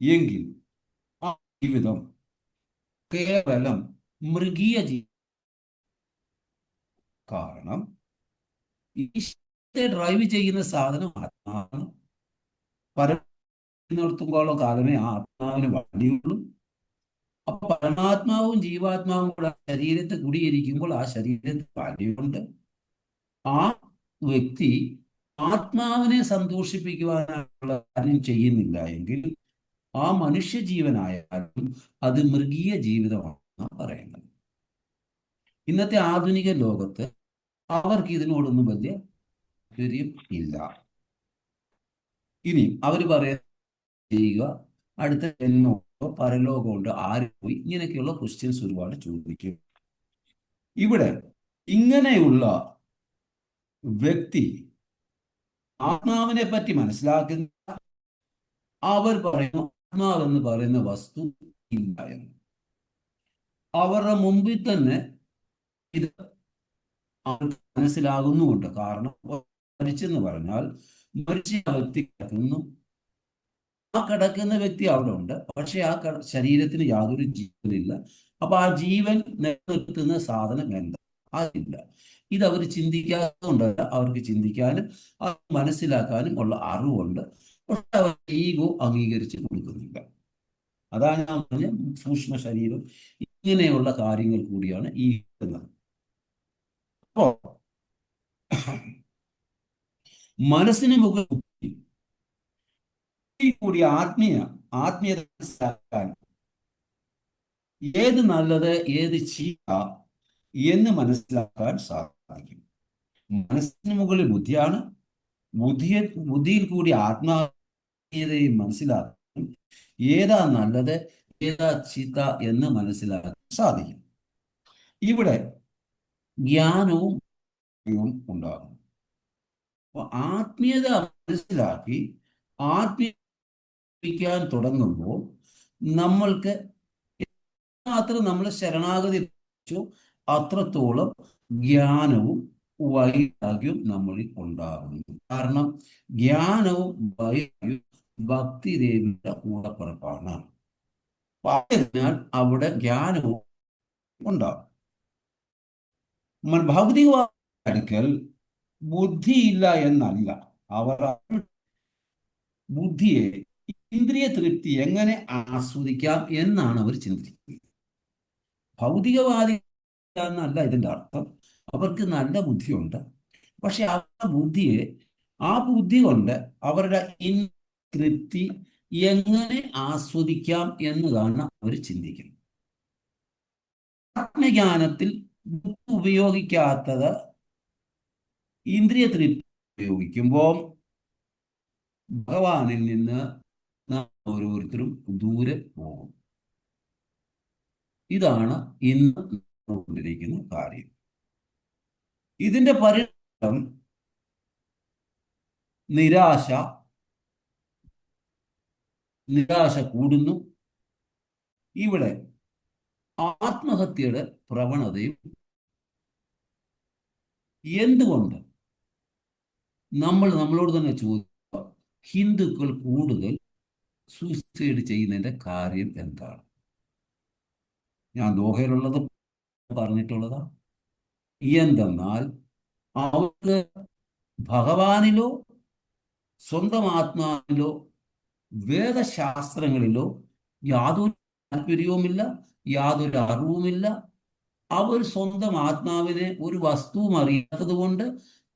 എങ്കിൽ ആ ജീവിതം കേവലം മൃഗീയ കാരണം ഈ ഡ്രൈവ് ചെയ്യുന്ന സാധനം ആത്മാവാണ്. പരത്തിനോടത്തോളം കാലമേ ആ ആത്മാവിന് വണ്ടിയുള്ളൂ. അപ്പൊ പരമാത്മാവും ജീവാത്മാവും കൂടെ ശരീരത്തെ കുടിയിരിക്കുമ്പോൾ ആ ശരീരത്തിൽ വണ്ടിയുണ്ട്. ആ വ്യക്തി ആത്മാവിനെ സന്തോഷിപ്പിക്കുവാനുള്ള കാര്യം ചെയ്യുന്നില്ല എങ്കിൽ ആ മനുഷ്യജീവനായാലും അത് മൃഗീയ ജീവിതമാണെന്നാണ് പറയുന്നത്. ഇന്നത്തെ ആധുനിക ലോകത്ത് അവർക്ക് ഇതിനോടൊന്നും വലിയ താല്പര്യം ഇല്ല. ഇനി അവർ ചെയ്യുക അടുത്ത ജന്മമുണ്ടോ പരലോകമുണ്ടോ ആര് പോയി, ഇങ്ങനെയൊക്കെയുള്ള ക്വസ്റ്റ്യൻസ് ഒരുപാട് ചോദിക്കും. ഇവിടെ ഇങ്ങനെയുള്ള വ്യക്തി ആത്മാവിനെ പറ്റി മനസ്സിലാക്കുന്ന അവർ പറയുന്നു ആത്മാവെന്ന് പറയുന്ന വസ്തു ഇല്ല എന്ന്. അവരുടെ മുമ്പിൽ തന്നെ ഇത് മനസ്സിലാകുന്നുമുണ്ട്. കാരണം മരിച്ചെന്ന് പറഞ്ഞാൽ മരിച്ച വ്യക്തി കിടക്കുന്നു, ആ കിടക്കുന്ന വ്യക്തി അവിടെ ഉണ്ട്, പക്ഷെ ആ ശരീരത്തിന് യാതൊരു ജീവനില്ല. അപ്പൊ ആ ജീവൻ നിലനിർത്തുന്ന സാധനം എന്താ, അതില്ല. ഇതവർ ചിന്തിക്കാത്തതുകൊണ്ടല്ല, അവർക്ക് ചിന്തിക്കാനും അത് മനസ്സിലാക്കാനും ഉള്ള അറിവുണ്ട്, പക്ഷെ അവർ ഈഗോ അംഗീകരിച്ച് കൊടുക്കുന്നില്ല. അതാണ് ഞാൻ പറഞ്ഞ സൂക്ഷ്മ ശരീരം ഇങ്ങനെയുള്ള കാര്യങ്ങൾ കൂടിയാണ് ഈ അപ്പോ മനസ്സിന് മുകളിൽ കൂടി ആത്മീയത മനസ്സിലാക്കാൻ ഏത് നല്ലത് ഏത് ചീത്ത എന്ന് സാധിക്കും. മനസ്സിന് മുകളിൽ ബുദ്ധിയാണ്, ബുദ്ധിയിൽ കൂടി ആത്മീയതയും മനസ്സിലാക്കാൻ ഏതാ നല്ലത് ഏതാ ചീത്ത എന്ന് മനസ്സിലാക്കാൻ സാധിക്കും. ഇവിടെ ജ്ഞാനവും ഉണ്ടാകും. അപ്പൊ ആത്മീയത മനസ്സിലാക്കി ആത്മീയിക്കാൻ തുടങ്ങുമ്പോൾ നമ്മൾക്ക് മാത്രം നമ്മൾ ശരണാഗതി അത്രത്തോളം ജ്ഞാനവും വൈരാഗ്യവും നമ്മളിൽ ഉണ്ടാകുന്നു. കാരണം ജ്ഞാനവും വൈരാഗ്യവും ഭക്തി ദേവിയുടെ കൂടപ്പിറപ്പാണ്. അതിനാൽ അവിടെ ജ്ഞാനവും ഉണ്ടാകും. ഭൗതികവാദ അടുക്കൽ ബുദ്ധിയില്ല എന്നല്ല, അവർ ബുദ്ധിയെ ഇന്ദ്രിയ തൃപ്തി എങ്ങനെ ആസ്വദിക്കാം എന്നാണ് അവർ ചിന്തിക്കുന്നത്. ഭൗതികവാദി എന്നല്ല ഇതിൻ്റെ അർത്ഥം. അവർക്ക് നല്ല ബുദ്ധിയുണ്ട്, പക്ഷെ ആ ബുദ്ധി കൊണ്ട് അവരുടെ തൃപ്തി എങ്ങനെ ആസ്വദിക്കാം എന്നതാണ് അവർ ചിന്തിക്കുന്നത്. ആത്മജ്ഞാനത്തിൽ ഉപയോഗിക്കാത്തത് ഇന്ദ്രിയ തൃപ്തി ഉപയോഗിക്കുമ്പോൾ ഭഗവാനിൽ നിന്ന് നാം ഓരോരുത്തരും ദൂരെ പോകും. ഇതാണ് ഇന്ന് കൊണ്ടിരിക്കുന്ന കാര്യം. ഇതിന്റെ പരിണാമം നിരാശ കൂടുന്നു. ഇവിടെ ആത്മഹത്യയുടെ പ്രവണതയും എന്തുകൊണ്ട് നമ്മളോട് തന്നെ ചോദിക്കുക, ഹിന്ദുക്കൾ കൂടുതൽ സൂസൈഡ് ചെയ്യുന്നതിന്റെ കാര്യം എന്താണ്? ഞാൻ ദോഹയിലുള്ളത് പറഞ്ഞിട്ടുള്ളതാ. എന്തെന്നാൽ അവർക്ക് ഭഗവാനിലോ സ്വന്തം ആത്മാവിലോ വേദശാസ്ത്രങ്ങളിലോ യാതൊരു താല്പര്യവുമില്ല, യാതൊരു അറിവുമില്ല. അവർ സ്വന്തം ആത്മാവിനെ ഒരു വസ്തുവും അറിയാത്തത് കൊണ്ട്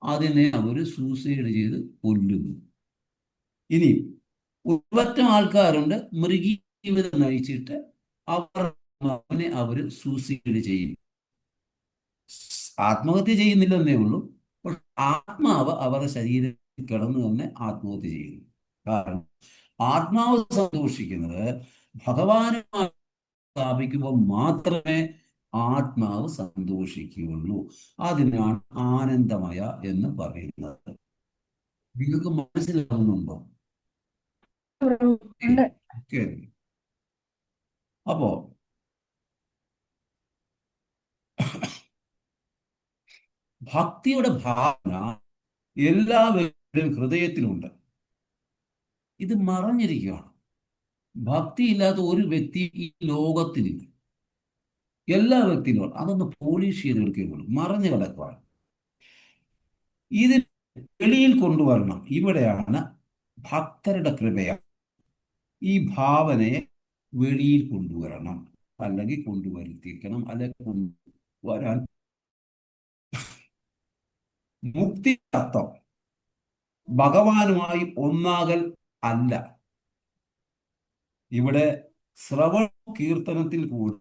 അതിനെ അവർ സൂസൈഡ് ചെയ്ത് കൊല്ലുന്നു. ഇനി ഒരുപറ്റം ആൾക്കാരുണ്ട് മൃഗീയ ജീവിതം നയിച്ചിട്ട് അവനെ അവർ സൂസൈഡ് ചെയ്യും. ആത്മഹത്യ ചെയ്യുന്നില്ലെന്നേ ഉള്ളൂ, പക്ഷെ ആത്മാവ് അവരുടെ ശരീരത്തിൽ കിടന്ന് തന്നെ ആത്മഹത്യ ചെയ്യുന്നു. കാരണം ആത്മാവ് സന്തോഷിക്കുന്നത് ഭഗവാനുമായി സ്ഥാപിക്കുമ്പോൾ മാത്രമേ ആത്മാവ് സന്തോഷിക്കുകയുള്ളൂ. അതിനാണ് ആനന്ദമയ എന്ന് പറയുന്നത്. നിങ്ങൾക്ക് മനസ്സിലാകുന്നുണ്ടോ? ഉണ്ട്. അപ്പോ ഭക്തിയുടെ ഭാവന എല്ലാവരുടെയും ഹൃദയത്തിലുണ്ട്. ഇത് മറഞ്ഞിരിക്കുകയാണ്. ഭക്തിയില്ലാത്ത ഒരു വ്യക്തി ഈ ലോകത്തിലില്ല. എല്ലാ വ്യക്തികളും അതൊന്ന് പോളിഷ് ചെയ്തെടുക്കുകയുള്ളൂ, മറഞ്ഞു കിടക്കുകയാണ്. ഇത് വെളിയിൽ കൊണ്ടുവരണം. ഇവിടെയാണ് ഭക്തരുടെ കൃപയാണ്. ഈ ഭാവനയെ വെളിയിൽ കൊണ്ടുവരണം, അല്ലെങ്കിൽ കൊണ്ടുവരുത്തിക്കണം, അല്ലെങ്കിൽ കൊണ്ടുവരാൻ. മുക്തി അർത്ഥം ഭഗവാനുമായി ഒന്നാകൽ അല്ല. ഇവിടെ ശ്രവണ കീർത്തനത്തിൽ കൂടി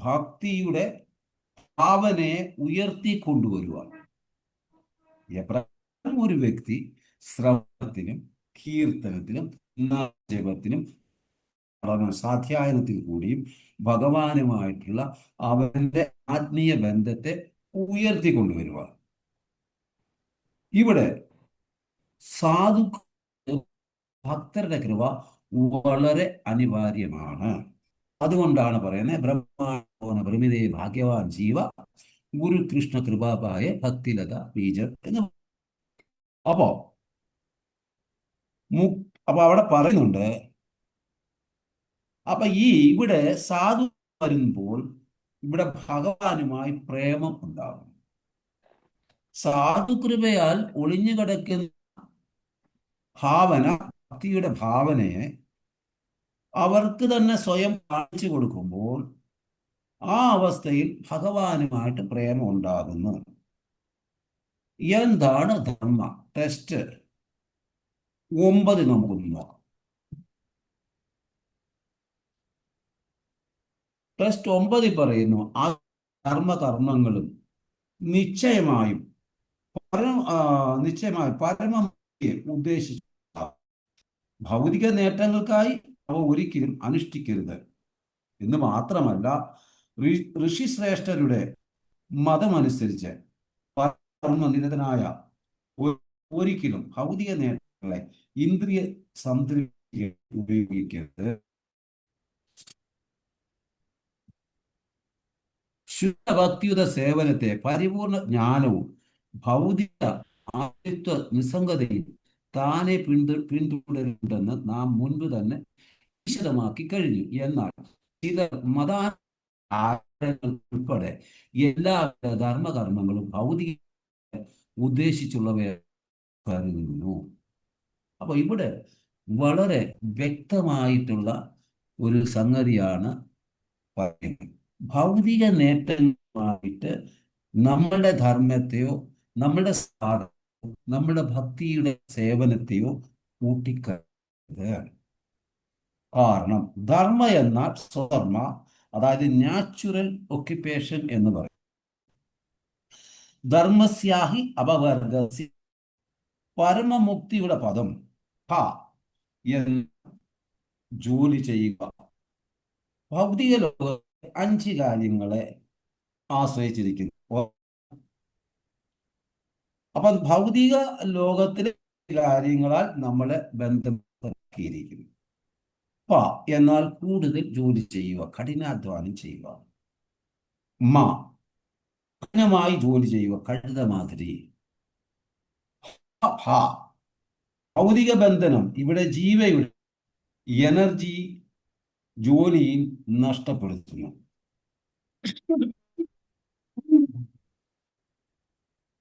ഭക്തിയുടെ ഭാവനയെ ഉയർത്തിക്കൊണ്ടുവരുക. എപ്രകാരം ഒരു വ്യക്തി ശ്രവണത്തിനും കീർത്തനത്തിനും ജപത്തിനും സാധ്യായനത്തിൽ കൂടിയും ഭഗവാനുമായിട്ടുള്ള അവന്റെ ആത്മീയ ബന്ധത്തെ ഉയർത്തിക്കൊണ്ടുവരുക. ഇവിടെ സാധു ഭക്തരുടെ കൃപ വളരെ അനിവാര്യമാണ്. അതുകൊണ്ടാണ് പറയുന്നത് ബ്രഹ്മാണ ബ്രഹ്മിതേ ഭാഗ്യവാൻ ജീവ ഗുരുകൃഷ്ണ കൃപാപായ ഭക്തിലത ബീജം എന്ന്. അപ്പോ അവിടെ പറയുന്നുണ്ട്. അപ്പൊ ഇവിടെ സാധു വരുമ്പോൾ ഇവിടെ ഭഗവാനുമായി പ്രേമം ഉണ്ടാകും. സാധുകൃപയാൽ ഒളിഞ്ഞു കിടക്കുന്ന ഭാവന, ഭക്തിയുടെ ഭാവനയെ അവർക്ക് തന്നെ സ്വയം കാണിച്ചു കൊടുക്കുമ്പോൾ ആ അവസ്ഥയിൽ ഭഗവാനുമായിട്ട് പ്രേമം ഉണ്ടാകുന്നു. എന്താണ് ധർമ്മ? ടെസ്റ്റ് 9 നമുക്കൊന്ന് നോക്കാം. ടെസ്റ്റ് 9 പറയുന്നു, ആ കർമ്മങ്ങളും നിശ്ചയമായും പരമമുക്തിയെ ഉദ്ദേശിച്ചു ഭൗതിക നേട്ടങ്ങൾക്കായി അവ ഒരിക്കലും അനുഷ്ഠിക്കരുത് എന്ന് മാത്രമല്ല, ഋഷിശ്രേഷ്ഠരുടെ മതമനുസരിച്ച് കർമ്മനിരതനായ ഒരിക്കലും ഭൗതിക നേട്ടങ്ങളെ ഇന്ദ്രിയ സംതൃപ്തി ഉപയോഗിക്കരുത്. ശുദ്ധഭക്തിയുടെ സേവനത്തെ പരിപൂർണ ജ്ഞാനവും ഭൗതിക ആദിത്വ നിസ്സംഗതയും താനെ പിന്തുടരുന്നുണ്ടെന്ന് നാം മുൻപ് തന്നെ വിശദമാക്കി കഴിഞ്ഞു. എന്നാൽ ചില മതാചാരങ്ങൾ ഉൾപ്പെടെ എല്ലാ ധർമ്മകർമ്മങ്ങളും ഭൗതിക ഉദ്ദേശിച്ചുള്ളവയെ കരുതുന്നു. അപ്പൊ ഇവിടെ വളരെ വ്യക്തമായിട്ടുള്ള ഒരു സംഗതിയാണ് പറയുന്നത്. ഭൗതിക നേട്ടങ്ങളുമായിട്ട് നമ്മളുടെ ധർമ്മത്തെയോ നമ്മുടെ നമ്മുടെ ഭക്തിയുടെ സേവനത്തെയോ കൂട്ടിക്കരുത്. കാരണം ധർമ്മ എന്നാൽ സ്വധർമ്മ, അതായത് നാച്ചുറൽ ഒക്യുപ്പേഷൻ എന്ന് പറയും. ധർമ്മസ്യാഹി അപവർഗസ്യ. പരമമുക്തിയുടെ പദം എന്ന് ജോലി ചെയ്യുക. ഭൗതിക ലോകത്തെ 5 കാര്യങ്ങളെ ആശ്രയിച്ചിരിക്കുന്നു. അപ്പൊ ഭൗതിക ലോകത്തിലെ കാര്യങ്ങളാൽ നമ്മളെ ബന്ധപ്പെട്ടിരിക്കുന്നു. എന്നാൽ കൂടുതൽ ജോലി ചെയ്യുക, കഠിനാധ്വാനം ചെയ്യുക. കഠിനമായി ജോലി ചെയ്യുക, കഴുത മാതിരി. ഹ, ഭൗതിക ബന്ധനം ഇവിടെ ജീവയുടെ എനർജി ജോലിയിൽ നഷ്ടപ്പെടുത്തുന്നു.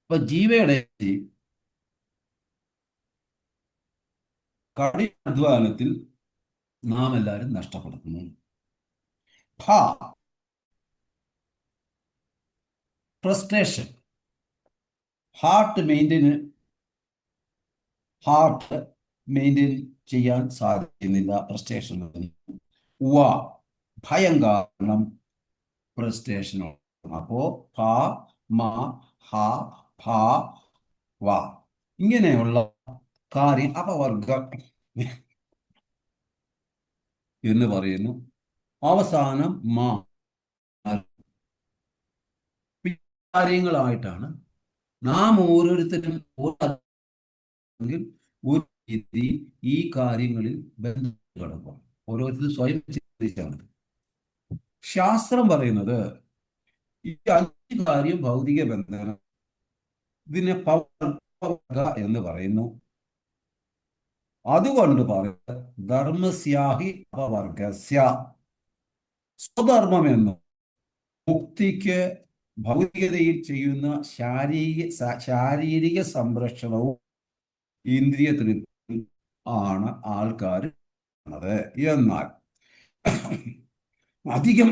ഇപ്പൊ ജീവയുടെ കഠിനാധ്വാനത്തിൽ നാം എല്ലാവരും നഷ്ടപ്പെടുത്തുന്നു. ഫ്രസ്ട്രേഷൻ, ഹാർട്ട് മെയിൻറ്റെയിൻ ചെയ്യാൻ സാധിക്കുന്നില്ല ഫ്രസ്ട്രേഷൻ. ഭയം കാരണം ഫ്രസ്ട്രേഷൻ. അപ്പോ ഫ മ ഹ ഭ വ ഇങ്ങനെയുള്ള കാര്യം അപവർഗം എന്ന് പറയുന്നു. അവസാനം മാ കാര്യങ്ങളായിട്ടാണ് നാം ഓരോരുത്തരും ഒരു രീതി ഈ കാര്യങ്ങളിൽ ബന്ധപ്പെടുക. ഓരോരുത്തരും സ്വയം ചിന്തിച്ചാണ്. ശാസ്ത്രം പറയുന്നത് ഈ 5 കാര്യം ഭൗതിക ബന്ധനം, ഇതിനെ പവർഗ എന്ന് പറയുന്നു. അതുകൊണ്ട് പറയുന്നത് ധർമ്മസ്യാഹി അപവർഗസ്യ, സ്വധർമ്മം എന്നും മുക്തിക്ക് ഭൗതികതയിൽ ചെയ്യുന്ന ശാരീരിക സംരക്ഷണവും ഇന്ദ്രിയ തൃപ്തി ആണ് ആൾക്കാർ. എന്നാൽ അധികം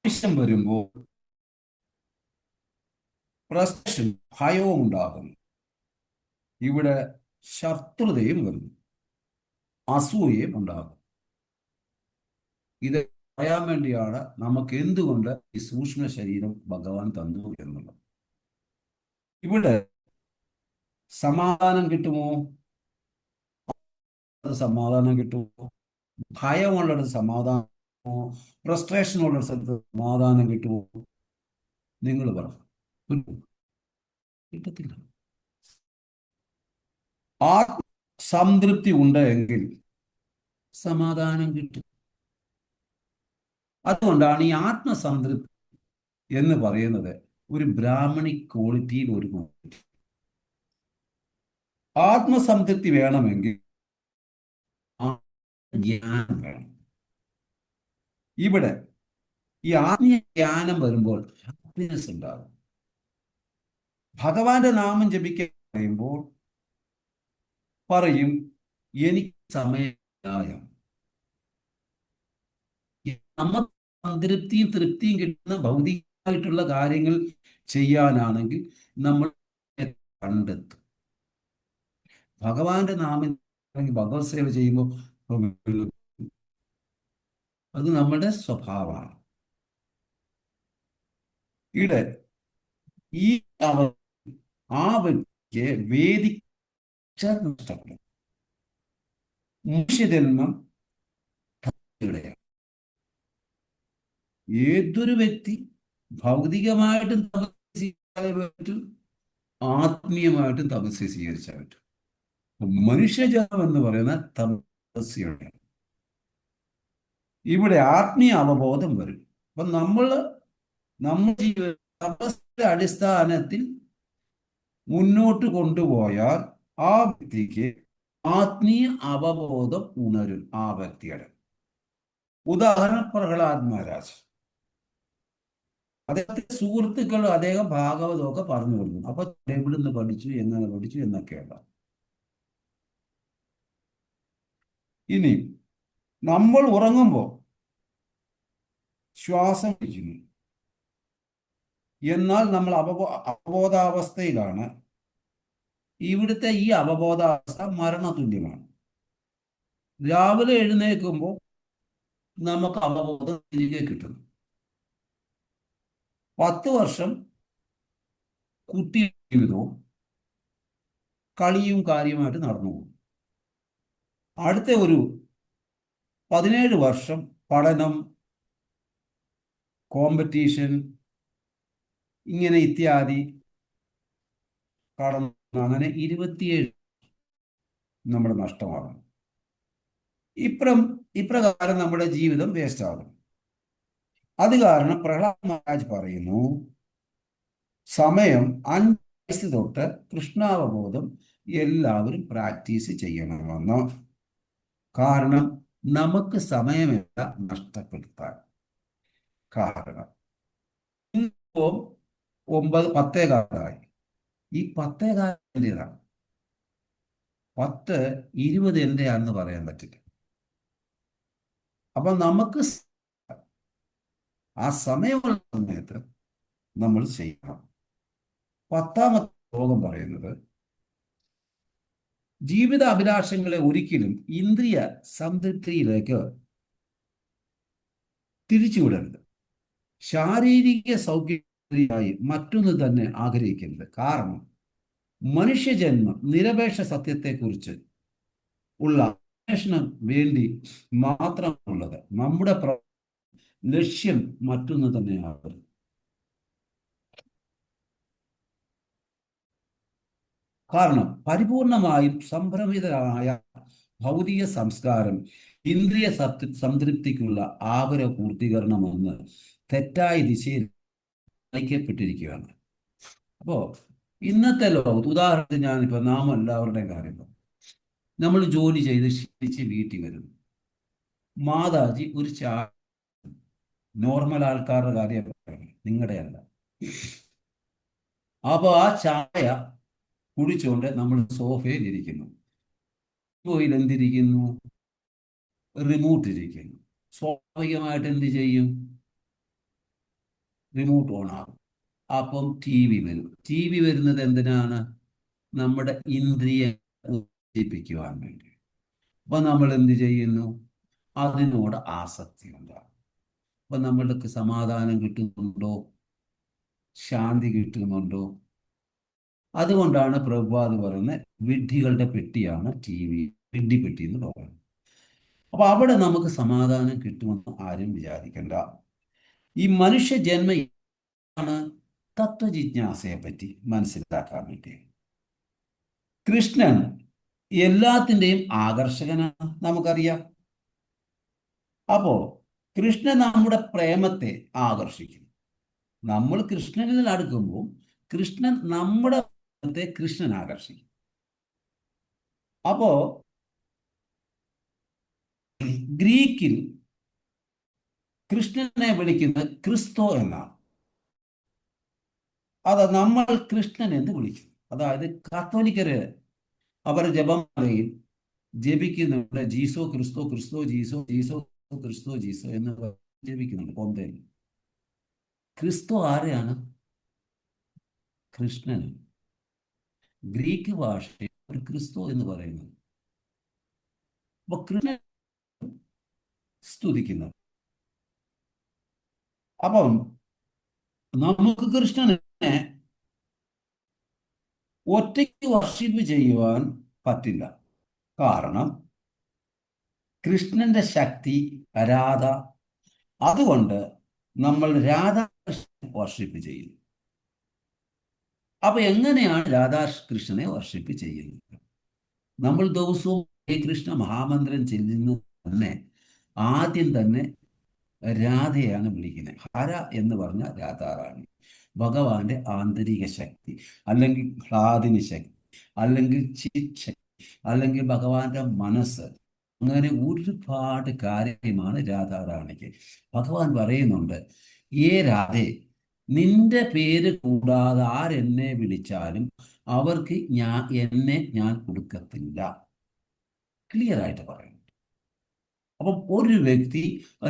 ആവശ്യം വരുമ്പോൾ ഫ്രസ്ട്രേഷൻ, ഭയവും ഉണ്ടാകുന്നു. ഇവിടെ ശത്രുതയും വരുന്നു, അസൂയയും ഉണ്ടാകും. ഇത് പറയാൻ വേണ്ടിയാണ് നമുക്ക് എന്തുകൊണ്ട് ഈ സൂക്ഷ്മ ശരീരം ഭഗവാൻ തന്നു എന്നുള്ളത്. ഇവിടെ സമാധാനം കിട്ടുമോ? സമാധാനം കിട്ടുമോ? ഭയമുള്ളിടത്ത് സമാധാനമോ? ഫ്രസ്ട്രേഷൻ ഉള്ള സ്ഥലത്ത് സമാധാനം കിട്ടുമോ? നിങ്ങൾ പറഞ്ഞു. കിട്ടത്തില്ല. ആ സംതൃപ്തി ഉണ്ടെങ്കിൽ സമാധാനം കിട്ടും. അതുകൊണ്ടാണ് ഈ ആത്മസംതൃപ്തി എന്ന് പറയുന്നത് ഒരു ബ്രാഹ്മണിക് ക്വാളിറ്റിയിൽ ഒരു ക്വാളിറ്റി. ആത്മസംതൃപ്തി വേണമെങ്കിൽ ജ്ഞാനം വേണം. ഇവിടെ ഈ ആത്മീയ ജ്ഞാനം വരുമ്പോൾ ഹാപ്പിനെസ് ഉണ്ടാകും. ഭഗവാന്റെ നാമം ജപിക്കാൻ പറയുമ്പോൾ പറയും എനിക്ക് സമയമായ. നമുക്ക് സംതൃപ്തിയും തൃപ്തിയും കിട്ടുന്ന ഭൗതികമായിട്ടുള്ള കാര്യങ്ങൾ ചെയ്യാനാണെങ്കിൽ നമ്മൾ കണ്ടെത്തും. ഭഗവാന്റെ നാമം ഭഗവത് സേവ ചെയ്യുമ്പോൾ അത് നമ്മുടെ സ്വഭാവമാണ്. ഇവിടെ ഈ ആ വ്യക്തിക്ക് വേദിച്ച നഷ്ടപ്പെടും. മനുഷ്യജന്മം ഏതൊരു വ്യക്തി ഭൗതികമായിട്ടും തപസ്യ ചെയ്യാൻ പറ്റും, ആത്മീയമായിട്ടും തപസ്യ സ്വീകരിച്ചാൽ പറ്റും. മനുഷ്യജന്മം എന്ന് പറയുന്ന തപസ്യയാണ്. ഇവിടെ ആത്മീയ അവബോധം വരും. അപ്പൊ നമ്മുടെ ജീവിത തപസ്സിന്റെ അടിസ്ഥാനത്തിൽ മുന്നോട്ട് കൊണ്ടുപോയാൽ ആ വ്യക്തിക്ക് ആത്മീയ അവബോധം ഉണരും. ആ വ്യക്തിയുടെ ഉദാഹരണം പ്രഹ്ലാദ് മഹാരാജ്. അദ്ദേഹത്തിന്റെ സുഹൃത്തുക്കൾ അദ്ദേഹം ഭാഗവതമൊക്കെ പറഞ്ഞു കൊടുക്കും. അപ്പൊ എവിടുന്ന് പഠിച്ചു, എങ്ങനെ പഠിച്ചു എന്നൊക്കെയുള്ള. ഇനി നമ്മൾ ഉറങ്ങുമ്പോൾ ശ്വാസം പിടിക്കുന്നു, എന്നാൽ നമ്മൾ അവബോധാവസ്ഥയിലാണ്. ഇവിടുത്തെ ഈ അവബോധാവസ്ഥ മരണതുല്യമാണ്. രാവിലെ എഴുന്നേൽക്കുമ്പോൾ നമുക്ക് അവബോധം തിരികെ കിട്ടുന്നു. 10 വർഷം കുട്ടി ജീവിതവും കളിയും കാര്യമായിട്ട് നടന്നു പോകും. അടുത്ത ഒരു 17 വർഷം പഠനം, കോമ്പറ്റീഷൻ, ഇങ്ങനെ ഇത്യാദി കടന്നു. അങ്ങനെ 27 നമ്മുടെ നഷ്ടമാകും. ഇപ്രകാരം നമ്മുടെ ജീവിതം വേസ്റ്റ് ആകും. അത് കാരണം പ്രഹ്ലാദ് മഹാരാജ് പറയുന്നു, സമയം 5 വയസ്സ് തൊട്ട് കൃഷ്ണാവബോധം എല്ലാവരും പ്രാക്ടീസ് ചെയ്യണമെന്ന്. കാരണം നമുക്ക് സമയമില്ല നഷ്ടപ്പെടുത്താൻ. കാരണം ഇപ്പം 10:10 ഈ 10:15 എന്റേതാണ്, 10:20 എന്റെയാണെന്ന് പറയാൻ പറ്റില്ല. അപ്പൊ നമുക്ക് ആ സമയമുള്ള സമയത്ത് നമ്മൾ ചെയ്യണം. 10ാമത്തെ ശ്ലോകം പറയുന്നത്, ജീവിത അഭിലാഷങ്ങളെ ഒരിക്കലും ഇന്ദ്രിയ സംതൃപ്തിയിലേക്ക് തിരിച്ചുവിടരുത്. ശാരീരിക സൗകര്യമായി മറ്റൊന്ന് തന്നെ ആഗ്രഹിക്കരുത്. കാരണം മനുഷ്യജന്മം നിരപേക്ഷ സത്യത്തെക്കുറിച്ച് ഉള്ള അന്വേഷണം വേണ്ടി മാത്രമുള്ളത്. നമ്മുടെ ലക്ഷ്യം മറ്റൊന്ന് തന്നെയാണ്. കാരണം പരിപൂർണമായും സംഭ്രമിതമായ ഭൗതിക സംസ്കാരം ഇന്ദ്രിയ സംതൃപ്തിക്കുള്ള ആഗ്രഹ പൂർത്തീകരണമെന്ന് തെറ്റായ ദിശയിൽ നയിക്കപ്പെട്ടിരിക്കുകയാണ്. അപ്പോൾ ഇന്നത്തെ ലോകത്ത്, ഉദാഹരണത്തിന് ഞാനിപ്പോൾ നാം എല്ലാവരുടെയും കാര്യം, നമ്മൾ ജോലി ചെയ്ത് ക്ഷീണിച്ച് വീട്ടിൽ വരുന്നു. മാതാജി ഒരു ചായ, നോർമൽ ആൾക്കാരുടെ കാര്യം നിങ്ങളുടെ അല്ല. അപ്പോൾ ആ ചായ കുടിച്ചുകൊണ്ട് നമ്മൾ സോഫയിൽ ഇരിക്കുന്നു. സോഫയിൽ എന്തിരിക്കുന്നു? റിമോട്ട് ഇരിക്കുന്നു. സ്വാഭാവികമായിട്ട് എന്ത് ചെയ്യും? റിമോട്ട് ഓൺ ആകും. അപ്പം ടി വി വരും. ടി വി വരുന്നത് എന്തിനാണ്? നമ്മുടെ ഇന്ദ്രിയ ഉദ്ദീപിക്കുവാൻ വേണ്ടി. അപ്പൊ നമ്മൾ എന്ത് ചെയ്യുന്നു? അതിനോട് ആസക്തി ഉണ്ടാകും. അപ്പൊ നമ്മൾക്ക് സമാധാനം കിട്ടുന്നുണ്ടോ? ശാന്തി കിട്ടുന്നുണ്ടോ? അതുകൊണ്ടാണ് പ്രഭുപാദ് പറയുന്നത്, വിഡ്ഢികളുടെ പെട്ടിയാണ് ടി വി, വിഡ്ഢി പെട്ടി എന്ന് പറയുന്നത്. അപ്പൊ അവിടെ നമുക്ക് സമാധാനം കിട്ടുമെന്ന് ആരും വിചാരിക്കണ്ട. ഈ മനുഷ്യ ജന്മമാണ് തത്വജിജ്ഞാസയെ പറ്റി മനസ്സിലാക്കാൻ വേണ്ടി. കൃഷ്ണൻ എല്ലാത്തിൻ്റെയും ആകർഷകനാണ്, നമുക്കറിയാം. അപ്പോ കൃഷ്ണൻ നമ്മുടെ പ്രേമത്തെ ആകർഷിക്കും. നമ്മൾ കൃഷ്ണനിൽ അടുക്കുമ്പോൾ കൃഷ്ണൻ നമ്മുടെ പ്രേമത്തെ കൃഷ്ണൻ ആകർഷിക്കും. അപ്പോ ഗ്രീക്കിൽ കൃഷ്ണനെ വിളിക്കുന്നത് ക്രിസ്തോ എന്നാണ്. അത് നമ്മൾ കൃഷ്ണൻ എന്ന് വിളിക്കും. അതായത് കാത്തോലിക്കര് അവർ ജപമാലയിൽ ജപിക്കുന്നുണ്ട്, ജീസോ ക്രിസ്തോ, ക്രിസ്തോ ജീസോ, ജീസോ ക്രിസ്തോ ജീസോ എന്ന് ജപിക്കുന്നുണ്ട് പൊന്തയിൽ. ക്രിസ്തു ആരെയാണ്? കൃഷ്ണന്. ഗ്രീക്ക് ഭാഷയിൽ ഒരു ക്രിസ്തു എന്ന് പറയുന്നത്. അപ്പൊ കൃഷ്ണൻ സ്തുതിക്കുന്നത്. അപ്പം നമുക്ക് കൃഷ്ണനെ ഒറ്റയ്ക്ക് വർഷിപ്പ് ചെയ്യുവാൻ പറ്റില്ല. കാരണം കൃഷ്ണന്റെ ശക്തി രാധ. അതുകൊണ്ട് നമ്മൾ രാധാകൃഷ്ണനെ വർഷിപ്പ് ചെയ്യുന്നു. അപ്പൊ എങ്ങനെയാണ് രാധാകൃഷ്ണനെ വർഷിപ്പ് ചെയ്യുന്നത്? നമ്മൾ ദിവസവും ഹരേ കൃഷ്ണ മഹാമന്ത്രം ചെല്ലുന്നത് തന്നെ ആദ്യം തന്നെ രാധയാണ് വിളിക്കുന്നത്. ഹര എന്ന് പറഞ്ഞാൽ രാധാറാണി, ഭഗവാന്റെ ആന്തരിക ശക്തി, അല്ലെങ്കിൽ ഹ്ലാദിനി ശക്തി, അല്ലെങ്കിൽ ചിത് ശക്തി, അല്ലെങ്കിൽ ഭഗവാന്റെ മനസ്സ്. അങ്ങനെ ഒരുപാട് കാര്യമാണ് രാധാറാണിക്ക്. ഭഗവാൻ പറയുന്നുണ്ട്, ഏ രാധേ, നിന്റെ പേര് കൂടാതെ ആരെന്നെ വിളിച്ചാലും അവർക്ക് എന്നെ ഞാൻ കൊടുക്കത്തില്ല. ക്ലിയർ ആയിട്ട് പറയുന്നു. അപ്പം ഒരു വ്യക്തി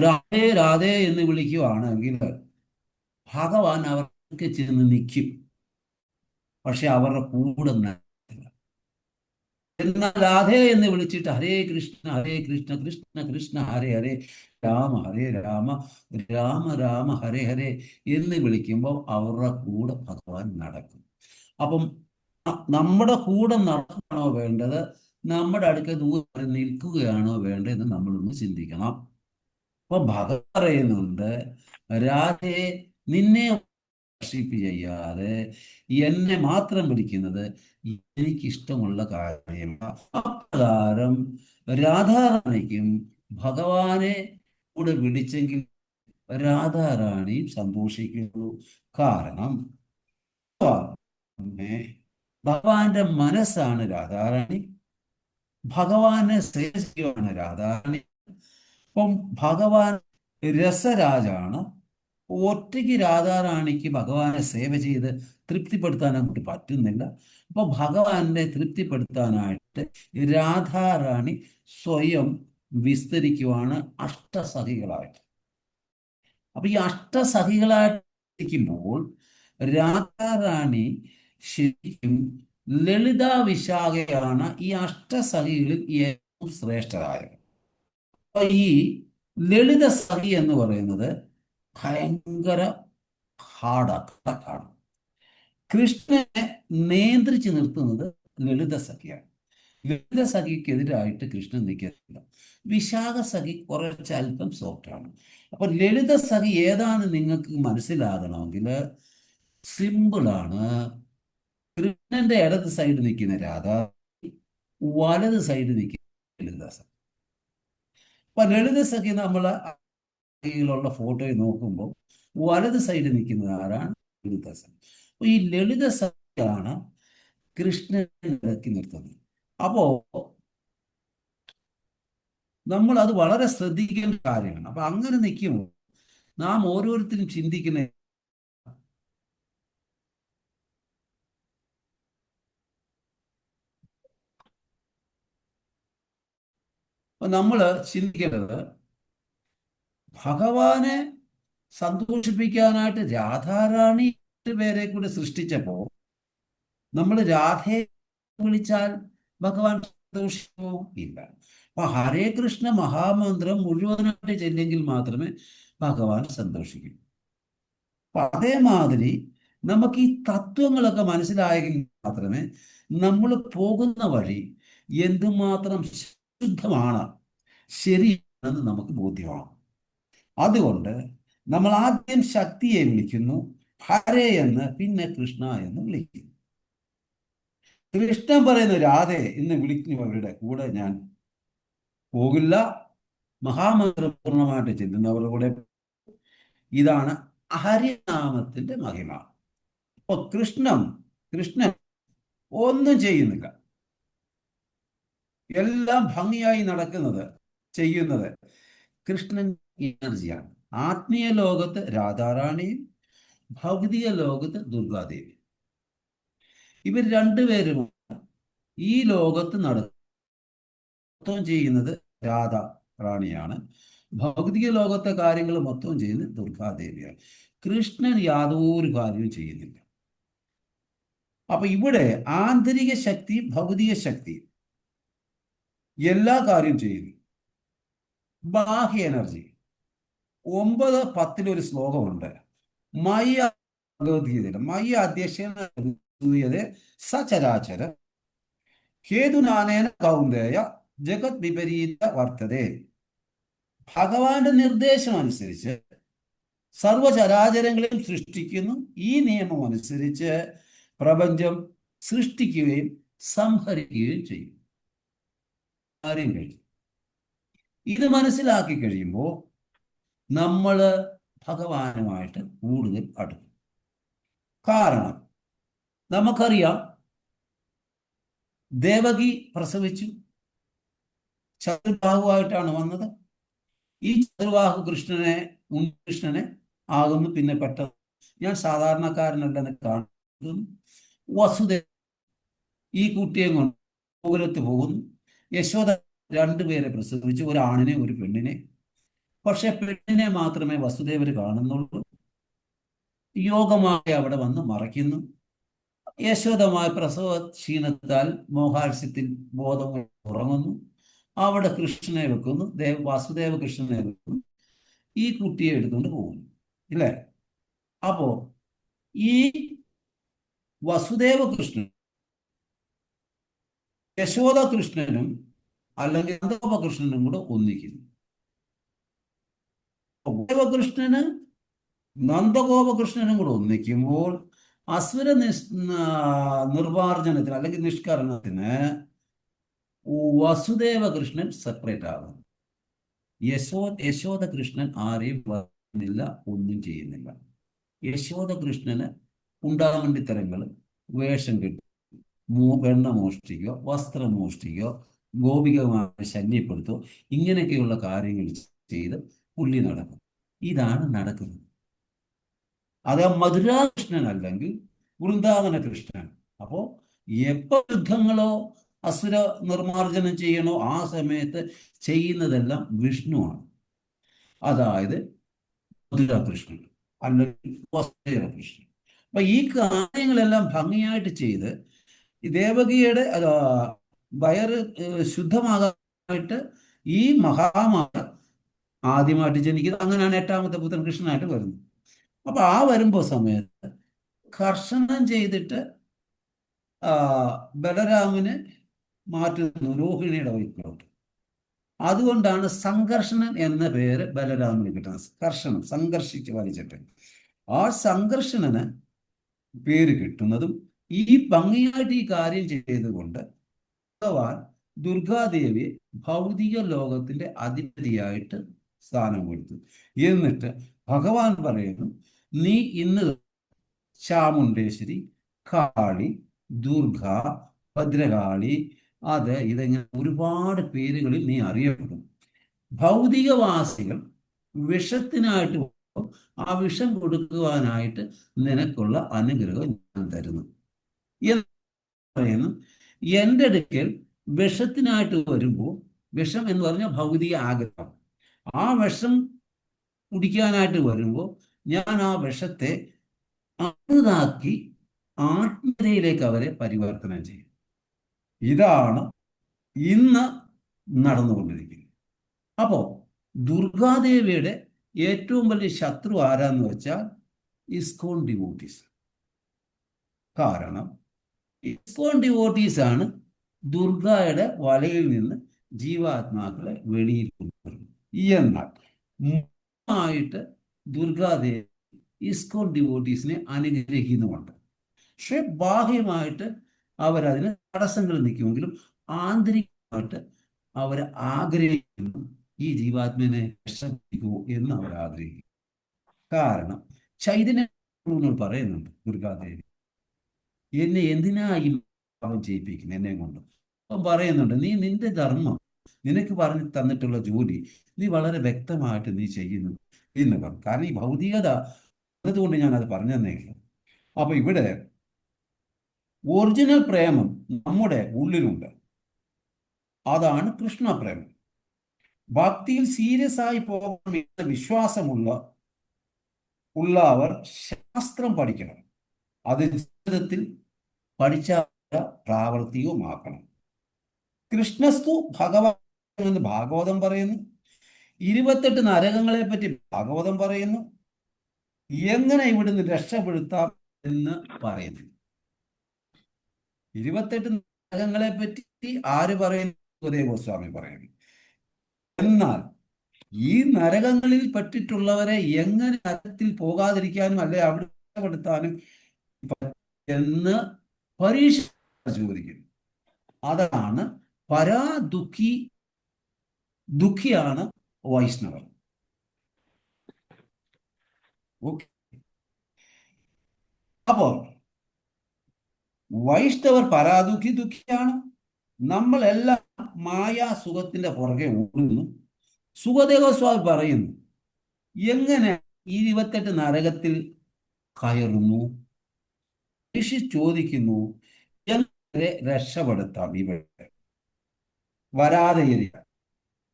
രാധേ രാധേ എന്ന് വിളിക്കുകയാണെങ്കിൽ ഭഗവാൻ അവർക്ക് ചെന്ന് നിൽക്കും, പക്ഷെ അവരുടെ കൂടെ നടക്കില്ല. എന്നാൽ രാധേ എന്ന് വിളിച്ചിട്ട് ഹരേ കൃഷ്ണ കൃഷ്ണ കൃഷ്ണ ഹരേ ഹരേ രാമ ഹരേ രാമ രാമ രാമ ഹരേ ഹരേ എന്ന് വിളിക്കുമ്പോൾ അവരുടെ കൂടെ ഭഗവാൻ നടക്കും. അപ്പം നമ്മുടെ കൂടെ നടക്കുകയാണോ വേണ്ടത്, നമ്മുടെ അടുക്ക ദൂരെ നിൽക്കുകയാണോ വേണ്ടതെന്ന് നമ്മളൊന്ന് ചിന്തിക്കണം. അപ്പൊ ഭഗവാൻ പറയുന്നുണ്ട്, രാധേ, നിന്നെ വർഷിപ്പ് ചെയ്യാതെ എന്നെ മാത്രം വിളിക്കുന്നത് എനിക്കിഷ്ടമുള്ള കാര്യമല്ല. അപ്രകാരം രാധാറാണിക്കും ഭഗവാനെ കൂടെ വിളിച്ചെങ്കിൽ രാധാറാണിയും സന്തോഷിക്കുന്നു. കാരണം ഭഗവാന്റെ മനസ്സാണ് രാധാറാണി, ഭഗവാനെ സേവിക്കുകയാണ് രാധാറാണി. അപ്പം ഭഗവാൻ രസരാജാണ്. ഒറ്റയ്ക്ക് രാധാറാണിക്ക് ഭഗവാനെ സേവ ചെയ്ത് തൃപ്തിപ്പെടുത്താൻ അങ്ങോട്ട് പറ്റുന്നില്ല. അപ്പൊ ഭഗവാനെ തൃപ്തിപ്പെടുത്താനായിട്ട് രാധാറാണി സ്വയം വിസ്തരിക്കുവാണ് അഷ്ടസഖികളായിട്ട്. അപ്പൊ ഈ അഷ്ടസഖികളായിട്ടിരിക്കുമ്പോൾ രാധാറാണി ശരിക്കും ലളിത വിശാഖയാണ് ഈ അഷ്ടസഖികളിൽ ഏറ്റവും ശ്രേഷ്ഠരായത്. അപ്പൊ ഈ ലളിത സഖി എന്ന് പറയുന്നത് ഭയങ്കര ഹാർഡാണ്. കൃഷ്ണനെ നിയന്ത്രിച്ച് നിർത്തുന്നത് ലളിത സഖിയാണ്. ലളിത സഖിക്കെതിരായിട്ട് കൃഷ്ണൻ നിൽക്കുന്നില്ല. വിശാഖ സഖി കുറച്ച് അല്പം സോഫ്റ്റാണ്. അപ്പൊ ലളിത സഖി ഏതാണെന്ന് നിങ്ങൾക്ക് മനസ്സിലാകണമെങ്കിൽ സിമ്പിളാണ്. കൃഷ്ണന്റെ ഇടത് സൈഡ് നിൽക്കുന്ന രാധ, വലത് സൈഡ് നിൽക്കുന്ന ലളിത സഖി. അപ്പൊ ലളിത സഖി നമ്മൾ ുള്ള ഫോട്ടോയിൽ നോക്കുമ്പോൾ വലത് സൈഡിൽ നിൽക്കുന്നത് ആരാണ്? ലളിത സഖി. അപ്പൊ ഈ ലളിത സഖിയാണ് കൃഷ്ണനെ ഇറക്കി നിർത്തുന്നത്. അപ്പോ നമ്മൾ അത് വളരെ ശ്രദ്ധിക്കേണ്ട കാര്യമാണ്. അപ്പൊ അങ്ങനെ നിൽക്കുമ്പോൾ നാം ഓരോരുത്തരും ചിന്തിക്കുന്ന നമ്മൾ ചിന്തിക്കേണ്ടത് ഭഗവാനെ സന്തോഷിപ്പിക്കാനായിട്ട് രാധാറാണി പേരെ കൂടി സൃഷ്ടിച്ചപ്പോ നമ്മൾ രാധയെ വിളിച്ചാൽ ഭഗവാൻ സന്തോഷിക്കോ? ഇല്ല. അപ്പൊ ഹരേ കൃഷ്ണ മഹാമന്ത്രം മുഴുവനായിട്ട് ചെല്ലെങ്കിൽ മാത്രമേ ഭഗവാൻ സന്തോഷിക്കൂ. അപ്പൊ അതേമാതിരി നമുക്ക് ഈ തത്വങ്ങളൊക്കെ മനസ്സിലായെങ്കിൽ മാത്രമേ നമ്മൾ പോകുന്ന വഴി എന്തുമാത്രം ശുദ്ധമാണ്, ശരിയാണെന്ന് നമുക്ക് ബോധ്യമാകും. അതുകൊണ്ട് നമ്മൾ ആദ്യം ശക്തിയെ വിളിക്കുന്നു, ഹരേ എന്ന്, പിന്നെ കൃഷ്ണ എന്ന് വിളിക്കുന്നു. കൃഷ്ണൻ പറയുന്ന രാധേ എന്ന് വിളിക്കുന്നവരുടെ കൂടെ ഞാൻ പോകില്ല, മഹാമന്ത്രം പൂർണ്ണമായിട്ട് ചെല്ലുന്നവരുടെ കൂടെ. ഇതാണ് ഹരിനാമത്തിന്റെ മഹിമ. അപ്പൊ കൃഷ്ണൻ ഒന്നും ചെയ്യുന്നില്ല, എല്ലാം ഭംഗിയായി ചെയ്യുന്നത് കൃഷ്ണൻ എനർജിയാണ്. ആത്മീയ ലോകത്ത് രാധാറാണിയും ഭൗതിക ലോകത്ത് ദുർഗാദേവി. ഇവർ രണ്ടുപേരും ഈ ലോകത്ത് മൊത്തം ചെയ്യുന്നത് രാധാറാണിയാണ്. ഭൗതിക ലോകത്തെ കാര്യങ്ങൾ മൊത്തം ചെയ്യുന്നത് ദുർഗാദേവിയാണ്. കൃഷ്ണൻ യാതൊരു കാര്യവും ചെയ്യുന്നില്ല. അപ്പൊ ഇവിടെ ആന്തരിക ശക്തി, ഭൗതിക ശക്തി എല്ലാ കാര്യവും ചെയ്യുന്നു. ബാഹ്യ എനർജി 9:10 ഒരു ശ്ലോകമുണ്ട്. മയ്യ ഭഗവത്ഗീതയില് മയ്യ അധ്യക്ഷന സചരാചര ഹേതുനാനേന കൗന്ദേയ ജഗത് വിപരീത വർത്തതേ. ഭഗവാന്റെ നിർദ്ദേശം അനുസരിച്ച് സർവചരാചരങ്ങളെയും സൃഷ്ടിക്കുന്നു. ഈ നിയമം അനുസരിച്ച് പ്രപഞ്ചം സൃഷ്ടിക്കുകയും സംഹരിക്കുകയും ചെയ്യും. കാര്യം കഴിയും. ഇത് മനസ്സിലാക്കി കഴിയുമ്പോൾ നമ്മൾ ഭഗവാനുമായിട്ട് കൂടുതൽ അടുക്കും. കാരണം നമുക്കറിയാം, ദേവകി പ്രസവിച്ചു, ചതുർബാഹുവായിട്ടാണ് വന്നത്. ഈ ചതുർബാഹു കൃഷ്ണനെ ആകുന്നു. പിന്നെ പെട്ടെന്ന് ഞാൻ സാധാരണക്കാരനല്ലെന്ന് കാണുന്നു. വസുദേവ ഈ കുട്ടിയെ കൊണ്ട് ഗോകുലത്ത് പോകുന്നു. യശോദ 2 പേരെ പ്രസവിച്ചു, ഒരു ആണിനെ ഒരു പെണ്ണിനെ. പക്ഷെ പെണ്ണിനെ മാത്രമേ വസുദേവർ കാണുന്നുള്ളൂ. യോഗമായി അവിടെ വന്ന് മറയ്ക്കുന്നു. യശോദമായ പ്രസവ ക്ഷീണത്താൽ മോഹാത്സ്യത്തിൽ ബോധം ഉറങ്ങുന്നു. അവിടെ കൃഷ്ണനെ വെക്കുന്നു, വാസുദേവ കൃഷ്ണനെ വെക്കുന്നു. ഈ കുട്ടിയെ എടുത്തുകൊണ്ട് പോകുന്നു, ഇല്ലേ? അപ്പോ ഈ വസുദേവ കൃഷ്ണൻ യശോദ കൃഷ്ണനും അല്ലെങ്കിൽ നന്ദഗോപകൃഷ്ണനും കൂടെ ഒന്നിക്കുന്നു. കൃഷ്ണന് നന്ദഗോപകൃഷ്ണനും കൂടെ ഒന്നിക്കുമ്പോൾ അസുര നിർവാർജനത്തിന് അല്ലെങ്കിൽ നിഷ്കരണത്തിന് വസുദേവ കൃഷ്ണൻ സെപ്പറേറ്റ് ആകും. യശോദ കൃഷ്ണൻ ആരെയും ചെയ്യുന്നില്ല, ഒന്നും ചെയ്യുന്നില്ല. യശോദ കൃഷ്ണന് ഉണ്ടാമണ്ടിത്തരങ്ങൾ, വേഷം കെട്ടി വെണ്ണ മോഷ്ടിക്കോ, വസ്ത്രം മോഷ്ടിക്കോ, ഗോപികമാരെ ശല്യപ്പെടുത്തോ, ഇങ്ങനെയൊക്കെയുള്ള കാര്യങ്ങൾ ചെയ്ത് പുള്ളി നടക്കും. ഇതാണ് നടക്കുന്നത്. അത് മധുരാകൃഷ്ണൻ അല്ലെങ്കിൽ വൃന്ദാവന കൃഷ്ണൻ. അപ്പോ എപ്പോ യുദ്ധങ്ങളോ അസുര നിർമാർജനം ചെയ്യണോ ആ സമയത്ത് ചെയ്യുന്നതെല്ലാം വിഷ്ണുവാണ്. അതായത് മധുരാകൃഷ്ണൻ അല്ലെങ്കിൽ വസുദേവ കൃഷ്ണൻ. അപ്പൊ ഈ കാര്യങ്ങളെല്ലാം ഭംഗിയായിട്ട് ചെയ്ത് ദേവകിയുടെ വയറ് ശുദ്ധമാകാനായിട്ട് ഈ മഹാമായ ആദ്യമായിട്ട് ജനിക്കുന്നത്, അങ്ങനെയാണ് എട്ടാമത്തെ പുത്രൻ കൃഷ്ണനായിട്ട് വരുന്നത്. അപ്പൊ ആ വരുമ്പോ സമയത്ത് കർഷണം ചെയ്തിട്ട് ബലരാമനെ മാറ്റുന്നു രോഹിണിയുടെ വയറ്റിലോട്ട്. അതുകൊണ്ടാണ് സംഘർഷണൻ എന്ന പേര് ബലരാമന് കിട്ടുന്നത്. കർഷണം, സംഘർഷിച്ച് വലിച്ചിട്ട്. ആ സംഘർഷണന് പേര് കിട്ടുന്നതും ഈ ഭംഗിയായിട്ട് ഈ കാര്യം ചെയ്തുകൊണ്ട് ഭഗവാൻ ദുർഗാദേവിയെ ഭൗതിക ലോകത്തിന്റെ അധിപതിയായിട്ട് സ്ഥാനം കൊടുത്തു. എന്നിട്ട് ഭഗവാൻ പറയുന്നു, നീ ഇന്ന് ചാമുണ്ടേശ്വരി, കാളി, ദുർഗ, ഭദ്രകാളി, ഇതെങ്ങനെ ഒരുപാട് പേരുകളിൽ നീ അറിയപ്പെടും. ഭൗതികവാസികൾ വിഷത്തിനായിട്ട് ആ വിഷം കൊടുക്കുവാനായിട്ട് നിനക്കുള്ള അനുഗ്രഹം ഞാൻ തരുന്നു എന്ന് പറയുന്നു. എൻ്റെ അടുക്കൽ വിഷത്തിനായിട്ട് വരുമ്പോൾ, വിഷം എന്ന് പറഞ്ഞാൽ ഭൗതിക ആഗ്രഹം, ആ വിഷം കുടിക്കാനായിട്ട് വരുമ്പോൾ ഞാൻ ആ വിഷത്തെ അമൃതാക്കി ആത്മീയതയിലേക്ക് അവരെ പരിവർത്തനം ചെയ്യും. ഇതാണ് ഇന്ന് നടന്നുകൊണ്ടിരിക്കുന്നത്. അപ്പോൾ ദുർഗാദേവിയുടെ ഏറ്റവും വലിയ ശത്രു ആരാന്ന് വെച്ചാൽ ഇസ്കോൺ ഡിവോട്ടീസ്. കാരണം ഇസ്കോൺ ഡിവോട്ടീസ് ആണ് ദുർഗയുടെ വലയിൽ നിന്ന് ജീവാത്മാക്കളെ വെളിയിൽ കൊണ്ടുവരുന്നത്. എന്നാൽ ആയിട്ട് ദുർഗാദേവി ഇസ്കോൺ ഡിവോട്ടീസിനെ അനുഗ്രഹിക്കുന്നുമുണ്ട്. പക്ഷെ ബാഹ്യമായിട്ട് അവരതിന് തടസ്സങ്ങൾ നിൽക്കുമെങ്കിലും ആന്തരികമായിട്ട് അവർ ആഗ്രഹിക്കുന്നു ഈ ജീവാത്മനെ രക്ഷപ്പെടുത്തുമോ എന്ന് അവർ ആഗ്രഹിക്കും. കാരണം ചൈതന്യ പറയുന്നുണ്ട്, ദുർഗാദേവി എന്നെ എന്തിനാ ഈ പാപം ചെയ്യിപ്പിക്കുന്നത് എന്നെ കൊണ്ട്. അപ്പം പറയുന്നുണ്ട്, നീ നിന്റെ ധർമ്മം, നിനക്ക് പറഞ്ഞു തന്നിട്ടുള്ള ജോലി നീ വളരെ വ്യക്തമായിട്ട് നീ ചെയ്യുന്നു എന്ന് പറഞ്ഞു. കാരണം ഈ ഭൗതികത അതുകൊണ്ട് ഞാൻ അത് പറഞ്ഞതന്നേ ഉള്ളൂ. അപ്പൊ ഇവിടെ ഒറിജിനൽ പ്രേമം നമ്മുടെ ഉള്ളിലുണ്ട്. അതാണ് കൃഷ്ണപ്രേമം. ഭക്തിയിൽ സീരിയസ് ആയി പോകണമെന്ന് വിശ്വാസമുള്ളവർ ശാസ്ത്രം പഠിക്കണം. അത് ജീവിതത്തിൽ പഠിച്ച പ്രാവർത്തികവുമാക്കണം. കൃഷ്ണസ്തു ഭഗവാൻ എന്ന് ഭാഗവതം പറയുന്നു. 28 നരകങ്ങളെ പറ്റി ഭാഗവതം പറയുന്നു. എങ്ങനെ ഇവിടുന്ന് രക്ഷപ്പെടുത്താം എന്ന് പറയുന്നു. 28 നരകങ്ങളെ പറ്റി ആര് പറയുന്നു? സുഖദേവ ഗോസ്വാമി പറയുന്നു. എന്നാൽ ഈ നരകങ്ങളിൽ പെട്ടിട്ടുള്ളവരെ എങ്ങനെ നരകത്തിൽ പോകാതിരിക്കാനും അല്ലെ അവിടെ രക്ഷപ്പെടുത്താനും എന്ന് പരീക്ഷ ചോദിക്കുന്നു. അതാണ് ദുഃഖിയാണ് വൈഷ്ണവർ. ഓക്കെ. അപ്പോൾ വൈഷ്ണവർ ദുഃഖിയാണ്. നമ്മളെല്ലാം മായാസുഖത്തിന്റെ പുറകെ ഓടുന്നു. സുഖദേവ ഗോസ്വാമി പറയുന്നു, എങ്ങനെ 28 നരകത്തിൽ കയറുന്നു? ഋഷി ചോദിക്കുന്നു, എങ്ങനെ രക്ഷപ്പെടുത്താം, ഇവിടെ വരാതെ ഇരിക്കാം,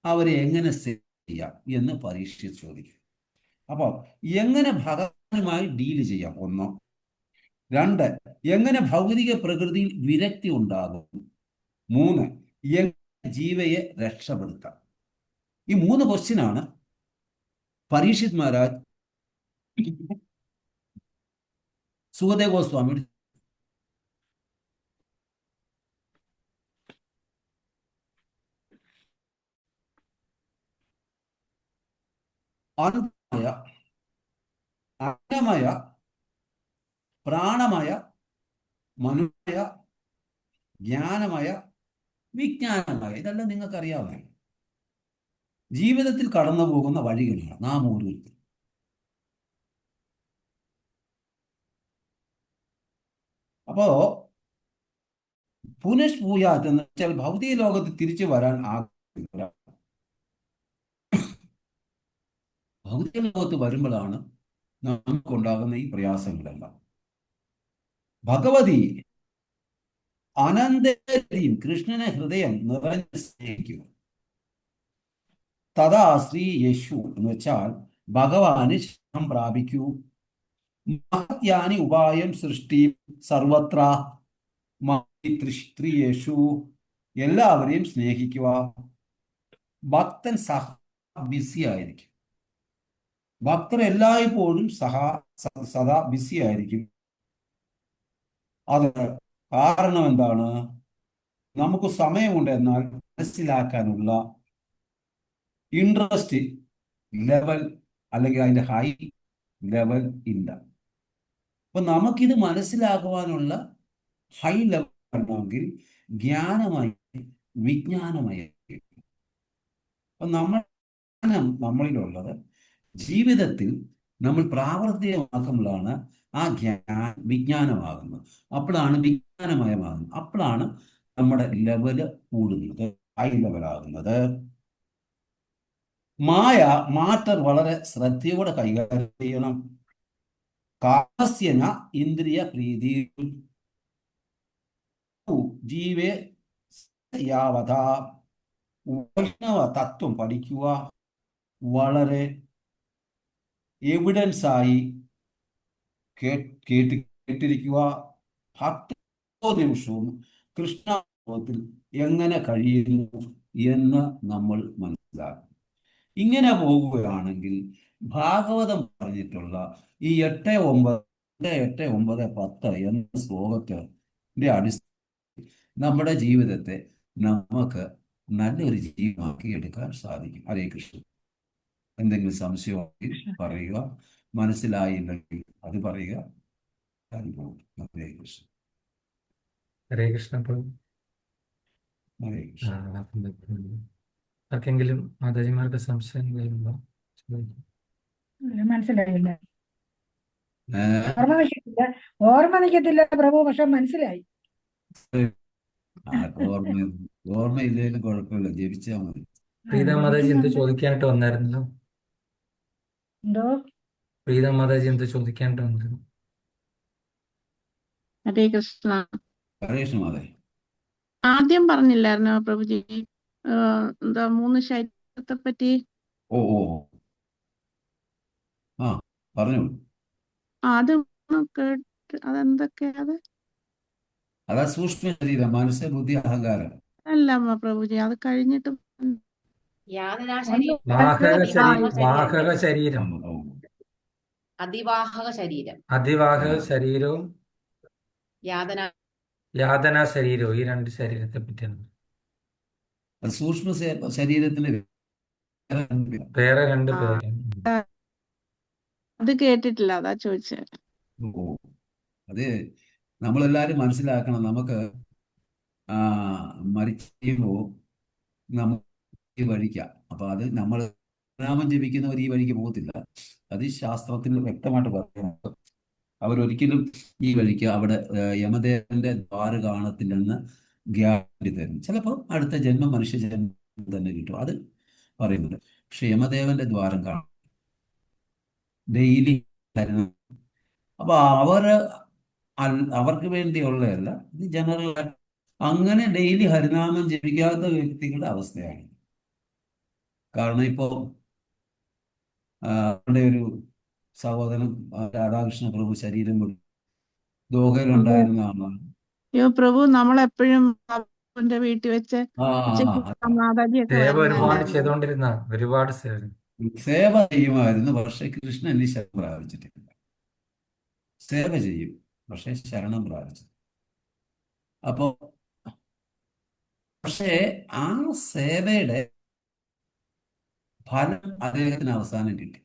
അവരെ എങ്ങനെ ചെയ്യാം എന്ന് പരീക്ഷിച്ച് ചോദിക്കും. അപ്പോൾ എങ്ങനെ ഭഗവാനുമായി ഡീല് ചെയ്യാം? 1. 2, എങ്ങനെ ഭൗതിക പ്രകൃതിയിൽ വിരക്തി ഉണ്ടാകും? 3, എങ്ങനെ ജീവയെ രക്ഷപ്പെടുത്താം? ഈ 3 ക്വസ്റ്റ്യനാണ് പരീക്ഷിത് മഹാരാജ് സുഖദേവ ഗോസ്വാമിയുടെ അന്നമയ, പ്രാണമയ, മനോമയ, ജ്ഞാനമയ, വിജ്ഞാനമയ, ഇതെല്ലാം നിങ്ങൾക്കറിയാവുന്നതാണ്. ജീവിതത്തിൽ കടന്നു പോകുന്ന വഴികളാണ് നാം ഓരോരുത്തരും. അപ്പോ പുനഃഭൂയാത് എന്ന് വെച്ചാൽ ഭൗതിക ലോകത്ത് തിരിച്ചു വരാൻ ആഗ്രഹിക്കുന്ന ഭൗതിക ലോകത്ത് വരുമ്പോഴാണ് നമുക്കുണ്ടാകുന്ന ഈ പ്രയാസങ്ങളെല്ലാം. ഭഗവതി അനന്തരീം കൃഷ്ണനെ ഹൃദയം നിറഞ്ഞ് സ്നേഹിക്കുക. തഥാ ശ്രീ യേശു എന്ന് വെച്ചാൽ ഭഗവാന് ശരണം പ്രാപിക്കൂ. മഹത്യാനി ഉപായം സൃഷ്ടി സർവത്ര യേശു എല്ലാവരെയും സ്നേഹിക്കുക. ഭക്തൻ ബിസി ആയിരിക്കും. ഭക്തർ എല്ലായ്പ്പോഴും സദാ ബിസി ആയിരിക്കും. അത് കാരണം എന്താണ്? നമുക്ക് സമയമുണ്ട്, എന്നാൽ മനസ്സിലാക്കാനുള്ള ഇൻട്രസ്റ്റ് ലെവൽ അല്ലെങ്കിൽ അതിൻ്റെ ഹൈ ലെവൽ ഇല്ല. അപ്പൊ നമുക്കിത് മനസ്സിലാക്കുവാനുള്ള ഹൈ ലെവൽ ഉണ്ടെങ്കിൽ ജ്ഞാനമായി വിജ്ഞാനമായി. അപ്പൊ നമ്മളിലുള്ളത് ജീവിതത്തിൽ നമ്മൾ പ്രാവർത്തികമാക്കുമ്പോഴാണ് ആ വിജ്ഞാനമാകുന്നത്. അപ്പോഴാണ് വിജ്ഞാനമയമാകുന്നത്. അപ്പോഴാണ് നമ്മുടെ ലെവല് കൂടുന്നത്, ഹൈ ലെവലാകുന്നത്. മാറ്റർ വളരെ ശ്രദ്ധയോടെ കൈകാര്യം ചെയ്യണം. കാസ്യന ഇന്ദ്രിയ പ്രീതി ജീവേ യാവത വൈഷ്ണവ തത്വം പഠിക്കുക. വളരെ എവിഡൻസ് ആയി കേട്ടിരിക്കുക. നിമിഷവും കൃഷ്ണത്തിൽ എങ്ങനെ കഴിയുന്നു എന്ന് നമ്മൾ മനസ്സിലാക്കും. ഇങ്ങനെ പോകുകയാണെങ്കിൽ ഭാഗവതം പറഞ്ഞിട്ടുള്ള ഈ 8, 9, 8, 9, 10 എന്ന ശ്ലോകത്തിന്റെ അടിസ്ഥാനത്തിൽ നമ്മുടെ ജീവിതത്തെ നമുക്ക് നല്ലൊരു ജീവിതമാക്കി എടുക്കാൻ സാധിക്കും. ഹരേ കൃഷ്ണ. എന്തെങ്കിലും സംശയമാണെങ്കിൽ പറയുക, മനസ്സിലായില്ലെങ്കിൽ അത് പറയുക. ഹരേ കൃഷ്ണ. ഹരേ കൃഷ്ണ. ഹരേ കൃഷ്ണ. ആർക്കെങ്കിലും മാതാജിമാർക്ക് സംശയങ്ങളുണ്ടോ? മനസ്സിലായില്ല. ഓർമ്മ നിൽക്കത്തില്ല പ്രഭു, പക്ഷെ മനസ്സിലായി. ഓർമ്മയില്ലേലും കുഴപ്പമില്ല, ജപിച്ചാൽ മതി. പ്രീത മാതാജി എന്ത് ചോദിക്കാനായിട്ട് വന്നായിരുന്നല്ലോ? എന്തോ പ്രീത മാതാജി എന്ത് ചോദിക്കാനായിട്ട് വന്നിരുന്നു? ഹരേ കൃഷ്ണ. ഹരേ കൃഷ്ണ മാതാജി. ആദ്യം പറഞ്ഞില്ലായിരുന്നോ പ്രഭുജി, എന്താ 3 ശരീരത്തെ പറ്റി? ഓ ഓ ആ പറഞ്ഞു. അത് കേട്ട് അതെന്തൊക്കെയാ? അതാ സൂക്ഷ്മ ശരീരം, മനസ്സ്, ബുദ്ധി, അഹങ്കാരം. അല്ല പ്രഭുജി, അത് കഴിഞ്ഞിട്ട് വാഹക ശരീരം, അതിവാഹക ശരീരം, അതിവാഹക ശരീരവും യാതന ശരീരവും, ഈ 2 ശരീരത്തെ പറ്റിയാണ്. അത് സൂക്ഷ്മ ശരീരത്തിന് വേറെ 2 പേരാണ്. അത് കേട്ടിട്ടില്ല, അതാ ചോദിച്ചത്. ഓ, അത് നമ്മളെല്ലാരും മനസ്സിലാക്കണം. നമുക്ക് മരിക്കുമ്പോൾ നമുക്ക് ഈ വഴിക്കാം. അപ്പൊ അത് നമ്മൾ നാമം ജപിക്കുന്നവർ ഈ വഴിക്ക് പോകത്തില്ല. അത് ശാസ്ത്രത്തിൽ വ്യക്തമായിട്ട് പറയുന്നത്. അവരൊരിക്കലും ഈ വഴിക്ക് അവിടെ യമദേവന്റെ ദ്വാര കാണത്തില്ലെന്ന് ഗ്യാരണ്ടി തരും. ചിലപ്പോൾ അടുത്ത ജന്മം മനുഷ്യ ജന്മം തന്നെ കിട്ടും, അത് പറയുന്നുണ്ട്. പക്ഷെ യമദേവന്റെ ദ്വാരം കാണും ഡെയിലി തരുന്നു. അപ്പൊ അവർക്ക് വേണ്ടിയുള്ളതല്ല, ഇത് ജനറൽ. അങ്ങനെ ഡെയിലി ഹരിനാമം ജപിക്കാത്ത വ്യക്തികളുടെ അവസ്ഥയാണ്. കാരണം ഇപ്പോ അവരുടെ ഒരു സഹോദരൻ രാധാകൃഷ്ണ പ്രഭു ശരീരം വിട്ടു ദോഹയിലുണ്ടായിരുന്ന ആളാണ്. പ്രഭു നമ്മളെപ്പോഴും വീട്ടിൽ വെച്ച് സേവ ഒരുപാട് ചെയ്തോണ്ടിരുന്ന, ഒരുപാട് സേവ ചെയ്യുമായിരുന്നു. പക്ഷെ കൃഷ്ണൻ ശരണം പ്രാപിച്ചിട്ടില്ല. സേവ ചെയ്യും, പക്ഷെ ശരണം പ്രാപിച്ചു. അപ്പോ പക്ഷേ ആ സേവയുടെ ഫലം അദ്ദേഹത്തിന് അവസാനം കിട്ടി.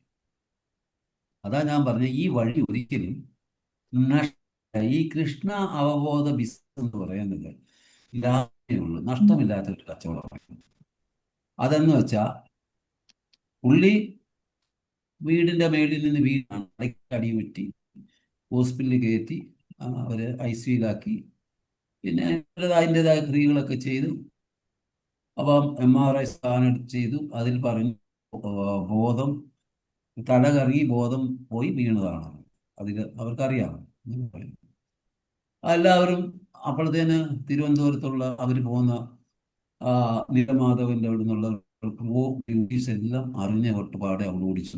അതാ ഞാൻ പറഞ്ഞ ഈ വഴി ഒരിക്കലും ഈ കൃഷ്ണ അവബോധ ബിസിനസ് എന്ന് പറയുന്നത് ലാഭമേയുള്ളൂ, നഷ്ടമില്ലാത്ത ഒരു കച്ചവടമാണ്. അതെന്ന് വെച്ചാൽ പുള്ളി വീടിന്റെ മേളിൽ നിന്ന് വീടാണ് അടി വെട്ടി ഹോസ്പിറ്റലിൽ കയറ്റി അവരെ ICUലാക്കി. പിന്നെ അതിൻ്റെതായ ക്രിയകളൊക്കെ ചെയ്തു. അപ്പം MRI സ്കാൻ ചെയ്തു. അതിൽ പറഞ്ഞു ബോധം തലകറങ്ങി ബോധം പോയി വീണതാണ്. അതിൽ അവർക്കറിയാം. എല്ലാവരും അപ്പോഴത്തേന് തിരുവനന്തപുരത്തുള്ള അവർ പോകുന്ന നീലമാധവന്റെ അവിടെ നിന്നുള്ള ഡ്യൂട്ടീസ് എല്ലാം അറിഞ്ഞ ഒട്ടുപാടെ അവിടെ ഓടിച്ചു.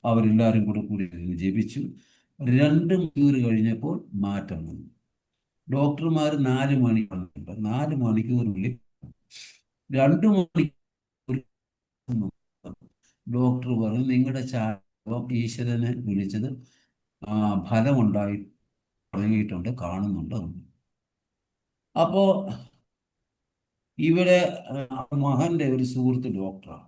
അവരെല്ലാവരും കൂടെ കൂടി ജപിച്ചു. 2 മണിക്കൂർ കഴിഞ്ഞപ്പോൾ മാറ്റം വന്നു. ഡോക്ടർമാർ 4 മണി 4 മണിക്കൂറിനുള്ളിൽ 2 മണിക്കൂർ ഡോക്ടർ പറഞ്ഞു നിങ്ങളുടെ ചാപം ഈശ്വരനെ വിളിച്ചത് ഫലമുണ്ടായി തുടങ്ങിയിട്ടുണ്ട്, കാണുന്നുണ്ട്. അപ്പോ ഇവിടെ മകന്റെ ഒരു സുഹൃത്ത് ഡോക്ടറാണ്.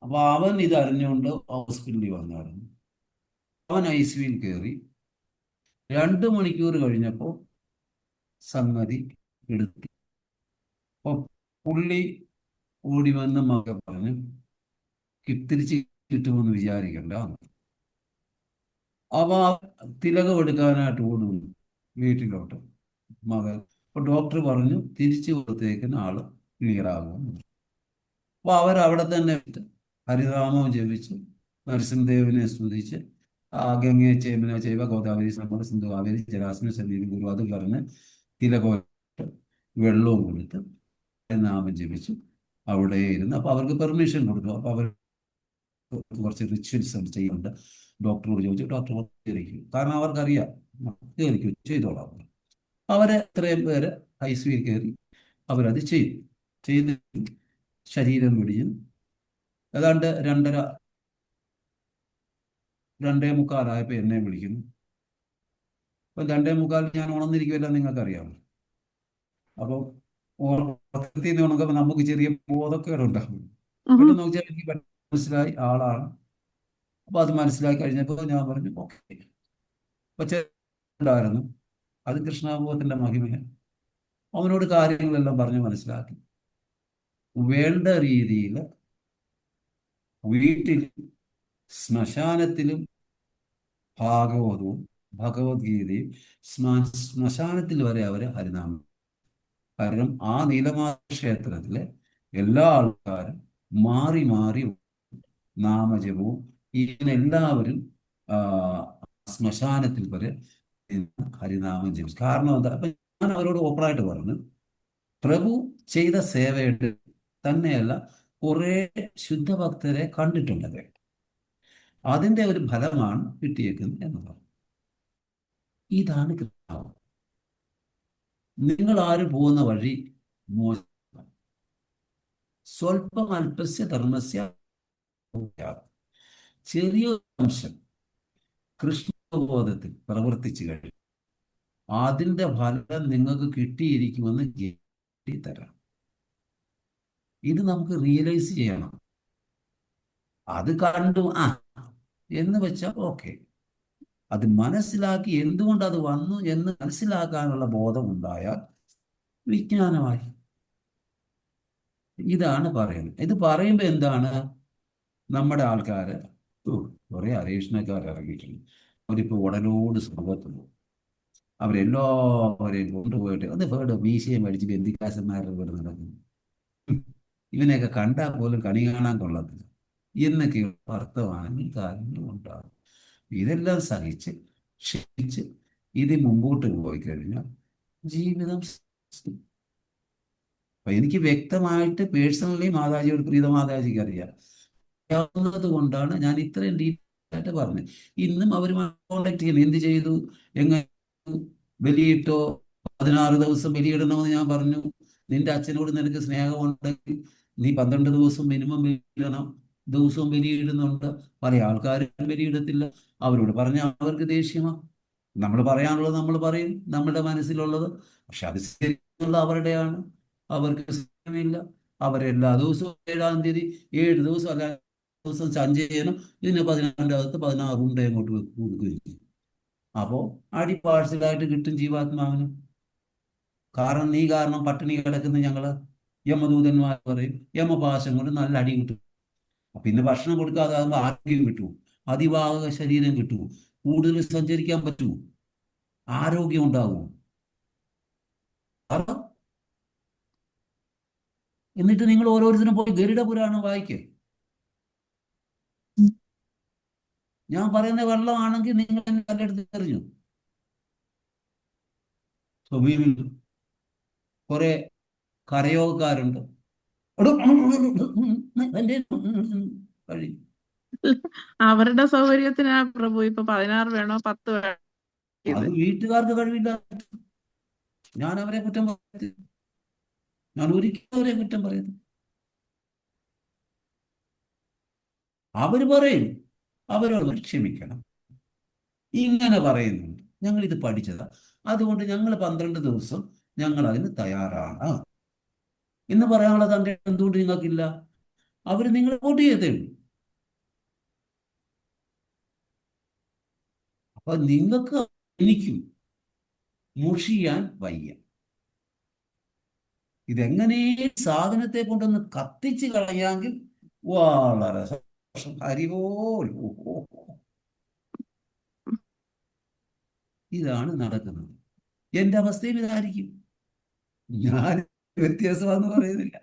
അപ്പൊ അവൻ ഇത് അറിഞ്ഞുകൊണ്ട് ഹോസ്പിറ്റലിൽ വന്നായിരുന്നു. അവൻ ICUയിൽ കയറി. 2 മണിക്കൂർ കഴിഞ്ഞപ്പോൾ സംഗതി എടുത്തു. അപ്പൊ പുള്ളി ഓടി വന്ന് മകൻ പറഞ്ഞു തിരിച്ച് കിട്ടുമെന്ന് വിചാരിക്കണ്ട. അവ തിലകം എടുക്കാനായിട്ട് ഓടുന്നു വീട്ടിലോട്ട് മകൻ. അപ്പൊ ഡോക്ടർ പറഞ്ഞു തിരിച്ചു കൊടുത്തേക്കുന്ന ആള് ക്ലിയർ ആകും. അപ്പൊ അവരവിടെ തന്നെ ഹരിനാമം ജപിച്ച് നരസിംഹദേവനെ സ്തുതിച്ച് ഗംഗയെ ചേമന ചെയ്വ ഗോദാവരി സമർ സിന്ധു കാവേരി ജലാസ്മി സന്നിധി ഗുരു അത് പറഞ്ഞ് തിലകം വെള്ളവും കൊടുത്ത് നാമം ജപിച്ചു അവിടെ ഇരുന്ന്. അപ്പൊ അവർക്ക് പെർമിഷൻ കൊടുത്തു. അപ്പൊ അവർ കുറച്ച് റിച്വൽസ് ചെയ്യുന്നുണ്ട്. ഡോക്ടറോട് ചോദിച്ചു. ഡോക്ടർ കയറിക്കും, കാരണം അവർക്കറിയാം കയറിക്കും ചെയ്തോളാം. അവരെ ഇത്രയും പേര് ICUയിൽ കയറി അവരത് ചെയ്ത് ശരീരം വെടിഞ്ഞു. ഏതാണ്ട് 2:45 എന്നെ വിളിക്കുന്നു. അപ്പം 2:45 ഞാൻ ഉണർന്നിരിക്കുമല്ലോ, നിങ്ങൾക്കറിയാമോ. അപ്പോൾ ഉറക്കത്തിൽ നിന്ന് ഉണക്കുമ്പോൾ നമുക്ക് ചെറിയ ബോധക്കേടുണ്ടാകും. പെട്ടെന്ന് നോക്കിയാൽ എനിക്ക് മനസ്സിലായി ആളാണ്. അപ്പോൾ അത് മനസ്സിലാക്കി കഴിഞ്ഞപ്പോൾ ഞാൻ പറഞ്ഞു ഓക്കെ. ഉണ്ടായിരുന്നു, അത് കൃഷ്ണാബോധത്തിന്റെ മഹിമയാണ്. അവനോട് കാര്യങ്ങളെല്ലാം പറഞ്ഞ് മനസ്സിലാക്കി. വേണ്ട രീതിയിൽ വീട്ടിൽ ശ്മശാനത്തിലും ഭാഗവതവും ഭഗവത്ഗീതയും ശ്മശാനത്തിൽ വരെ അവരെ ഹരിനാമം. കാരണം ആ നീലമാധവ ക്ഷേത്രത്തിലെ എല്ലാ ആൾക്കാരും മാറി മാറി നാമജപവും ഇതിനെല്ലാവരും ശ്മശാനത്തിൽ വരെ ഹരിനാമം ജപിച്ചു. കാരണം എന്താ? അപ്പൊ ഞാൻ അവരോട് ഓപ്പണായിട്ട് പറഞ്ഞു, പ്രഭു ചെയ്ത സേവയുടെ തന്നെയല്ല കുറെ ശുദ്ധഭക്തരെ കണ്ടിട്ടുള്ളത്, അതിന്റെ ഒരു ഫലമാണ് കിട്ടിയേക്കുന്നത് എന്ന് പറഞ്ഞു. ഇതാണ് കൃഷ്ണാവ്. നിങ്ങൾ ആരും പോകുന്ന വഴി മോശം, സ്വല്പം അല്പസ്യ ധർമ്മസ്യ ചെറിയ അംശം കൃഷ്ണബോധത്തിൽ പ്രവർത്തിച്ചു കഴിഞ്ഞു അതിന്റെ ഫലം നിങ്ങൾക്ക് കിട്ടിയിരിക്കുമെന്ന് തരാം. ഇത് നമുക്ക് റിയലൈസ് ചെയ്യണം. അത് കണ്ടു എന്ന് വെച്ചാൽ ഓക്കെ, അത് മനസ്സിലാക്കി എന്തുകൊണ്ട് അത് വന്നു എന്ന് മനസ്സിലാക്കാനുള്ള ബോധം ഉണ്ടായാൽ വിജ്ഞാനമായി. ഇതാണ് പറയുന്നത്. ഇത് പറയുമ്പോൾ എന്താണ്, നമ്മുടെ ആൾക്കാര് കുറെ അരീക്ഷണക്കാർ ഇറങ്ങിയിട്ടുണ്ട്. അവരിപ്പോൾ ഉടലോട് സ്വർഗത്ത് പോകും. അവരെല്ലാവരെയും കൊണ്ടുപോയിട്ട് അത് വേർഡ് മീശയും അടിച്ച് ബന്ധിക്കാശന്മാരുടെ വീട് നടക്കുന്നു. ഇവനെയൊക്കെ കണ്ടാൽ പോലും കണി കാണാൻ കൊള്ളത്തില്ല എന്നൊക്കെ അർത്ഥമാണെങ്കിൽ കാര്യങ്ങൾ ഉണ്ടാകും. ഇതെല്ലാം സഹിച്ച് ക്ഷമിച്ച് ഇത് മുമ്പോട്ട് പോയി കഴിഞ്ഞാൽ ജീവിതം. അപ്പൊ എനിക്ക് വ്യക്തമായിട്ട് പേഴ്സണലി മാതാജിയോട് പ്രീത മാതാജിക്ക് അറിയാവുന്നത് കൊണ്ടാണ് ഞാൻ ഇത്രയും ഡീറ്റെയിൽ ആയിട്ട് പറഞ്ഞത്. ഇന്നും അവർ കോണ്ടാക്ട് ചെയ്യുന്നു. എന്ത് ചെയ്തു, എങ്ങനെ ബലിയിട്ടോ, 16 ദിവസം ബലിയിടണമെന്ന് ഞാൻ പറഞ്ഞു. നിന്റെ അച്ഛനോട് നിനക്ക് സ്നേഹമുണ്ടെങ്കിൽ നീ 12 ദിവസം മിനിമം ബലിയിടണം. ദിവസവും ബലിയിടുന്നുണ്ട്. പല ആൾക്കാരും ബലിയിടത്തില്ല. അവരോട് പറഞ്ഞാൽ അവർക്ക് ദേഷ്യമാണ്. നമ്മൾ പറയാനുള്ളത് നമ്മൾ പറയും, നമ്മുടെ മനസ്സിലുള്ളത്. പക്ഷെ അത് ശരിയുള്ള അവരുടെയാണ്. അവർക്ക് സ്നേഹമില്ല. അവരെല്ലാ ദിവസവും 7-ാം തീയതി 7 ദിവസം അല്ല ദിവസം സഞ്ചയനം, ഇതിന് 14 അകത്ത് 16 ഉണ്ട അങ്ങോട്ട് കൊടുക്കുകയും ചെയ്യും. അപ്പോൾ അടി പാഴ്സലായിട്ട് കിട്ടും ജീവാത്മാവിന്. കാരണം നീ കാരണം പട്ടിണി കിടക്കുന്ന ഞങ്ങള് യമദൂതന്മാർ പറയും, യമപാശം കൊണ്ട് നല്ല അടി കിട്ടും. പിന്നെ ഭക്ഷണം കൊടുക്കാതെ ആകുമ്പോൾ ആരോഗ്യം കിട്ടുമോ, അതിവാഹക ശരീരം കിട്ടുമോ, കൂടുതൽ സഞ്ചരിക്കാൻ പറ്റുമോ? ആരോഗ്യം ഉണ്ടാകുമോ? കാരണം എന്നിട്ട് നിങ്ങൾ ഓരോരുത്തരും പോയി ഗരുഡ പുരാണം വായിക്കുക. ഞാൻ പറയുന്ന വെള്ളമാണെങ്കിൽ നിങ്ങൾ എന്നെ കല്ലെടുത്ത് എറിഞ്ഞു. സ്വമീമിൽ കുറെ കരയോഗക്കാരുണ്ട്. കഴിയും. അവരുടെ സൗകര്യത്തിനാ പ്രഭു ഇപ്പൊ 16 വേണോ 10 വേണോ അത് വീട്ടുകാർക്ക് കഴിവില്ല. ഞാൻ അവരെ കുറ്റം പറയത്തില്ല. ഞാൻ ഒരിക്കലും അവരെ കുറ്റം പറയുന്നു. അവര് പറയും, അവരോട് ക്ഷമിക്കണം. ഇങ്ങനെ പറയുന്നുണ്ട്. ഞങ്ങൾ ഇത് പഠിച്ചതാ. അതുകൊണ്ട് ഞങ്ങൾ 12 ദിവസം ഞങ്ങൾ അതിന് തയ്യാറാണ് എന്ന് പറയാനുള്ള തന്റെ എന്തുകൊണ്ട് നിങ്ങൾക്കില്ല? അവര് നിങ്ങൾ വോട്ട് ചെയ്തേ ഉള്ളൂ. അപ്പൊ നിങ്ങൾക്ക് എനിക്കും മുഷിയാൻ വയ്യ. ഇതെങ്ങനെ സാധനത്തെ കൊണ്ടൊന്ന് കത്തിച്ച് കളയാമെങ്കിൽ വളരെ സന്തോഷം. ഹരിപോൽ. ഇതാണ് നടക്കുന്നത്. എന്റെ അവസ്ഥയും ഇതായിരിക്കും. ഞാൻ വ്യത്യാസമാണെന്ന് പറയുന്നില്ല.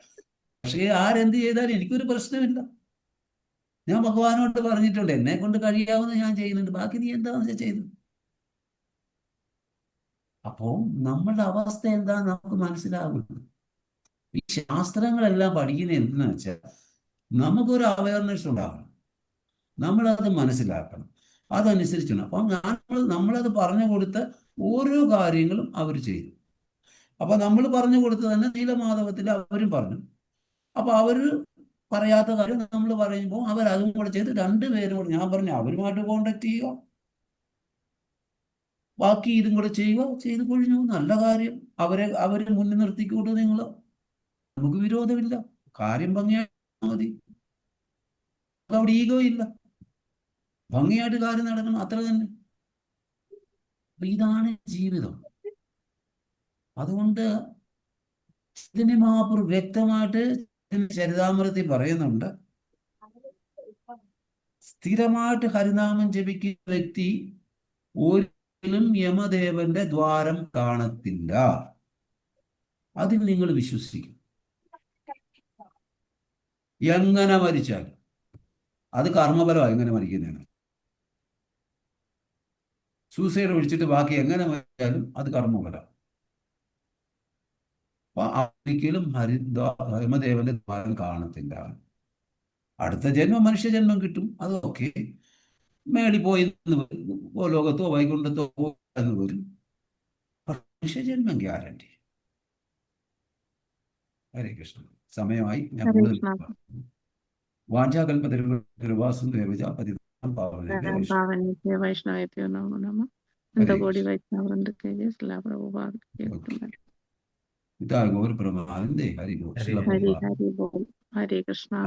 പക്ഷേ ആരെന്ത് ചെയ്താലും എനിക്കൊരു പ്രശ്നമില്ല. ഞാൻ ഭഗവാനോട് പറഞ്ഞിട്ടുണ്ട്, എന്നെ കൊണ്ട് കഴിയാവുന്ന ഞാൻ ചെയ്യുന്നുണ്ട്, ബാക്കി നീ എന്താണെന്ന് വെച്ചാൽ ചെയ്തു. അപ്പോൾ നമ്മളുടെ അവസ്ഥ എന്താണെന്ന് നമുക്ക് മനസ്സിലാകുന്നു. ഈ ശാസ്ത്രങ്ങളെല്ലാം പഠിക്കുന്നത് എന്തെന്ന് വെച്ചാൽ നമുക്കൊരു അവയർനെസ് ഉണ്ടാകണം, നമ്മളത് മനസ്സിലാക്കണം, അതനുസരിച്ചാണ്. അപ്പം നമ്മളത് പറഞ്ഞു കൊടുത്ത ഓരോ കാര്യങ്ങളും അവർ ചെയ്തു. അപ്പൊ നമ്മൾ പറഞ്ഞു കൊടുത്തത് തന്നെ നീലമാധവത്തിൽ അവരും പറഞ്ഞു. അപ്പൊ അവര് പറയാത്ത കാര്യം നമ്മൾ പറയുമ്പോൾ അവരതും കൂടെ ചെയ്ത് രണ്ടുപേരും കൂടെ, ഞാൻ പറഞ്ഞു അവരുമായിട്ട് കോണ്ടാക്ട് ചെയ്യുക, ബാക്കി ഇതും കൂടെ ചെയ്യുക, ചെയ്ത് കൊഴിഞ്ഞു. നല്ല കാര്യം. അവരെ മുന്നിൽ നിർത്തിക്കൂട്ട് നിങ്ങൾ. നമുക്ക് വിരോധമില്ല. കാര്യം ഭംഗിയായി മതി. അവിടെ ഈഗോ ഇല്ല. ഭംഗിയായിട്ട് കാര്യം നടക്കണം, അത്ര തന്നെ. അപ്പൊ ഇതാണ് ജീവിതം. അതുകൊണ്ട് ചൈതന്യ മഹാപ്രഭു വ്യക്തമായിട്ട് ചരിതാമൃതത്തിൽ പറയുന്നുണ്ട്, സ്ഥിരമായിട്ട് ഹരിനാമം ജപിക്കുന്ന വ്യക്തി ഒരിക്കലും യമദേവന്റെ ദ്വാരം കാണത്തില്ല. അതിൽ നിങ്ങൾ വിശ്വസിക്കും. എങ്ങനെ മരിച്ചാലും അത് കർമ്മഫലമാണ്. എങ്ങനെ മരിക്കുന്നതാണ് സൂസൈഡ് ഒഴിച്ചിട്ട് ബാക്കി എങ്ങനെ മരിച്ചാലും അത് കർമ്മഫലം. അപ്പൊ ഒരിക്കലും യമദേവന്റെ ദ്വാരം കാണത്തില്ല. അടുത്ത ജന്മം മനുഷ്യജന്മം കിട്ടും, അതൊക്കെ മേളിൽ പോയി ലോകത്തോ വൈകുണ്ഠത്തോ എന്ന് വരും. മനുഷ്യജന്മം ഗ്യാരണ്ടി. ഹരേ കൃഷ്ണ. സമയമായി. ഞാൻ ഹരേ കൂടുതൽ കൃഷ്ണ. പാവനേഭ്യോ വൈഷ്ണവേഭ്യോ നമോ നമഃ. അനന്തകോടി വൈഷ്ണവവൃന്ദ കേ ജയ. ശ്രീല പ്രഭുപാദ കേ ജയ. ഇതാ ഗൗരപ്രമാനന്ദേ ഹരി ബോൽ. ഹരി ഹരി ഹരി ബോൾ. ഹരേ കൃഷ്ണ.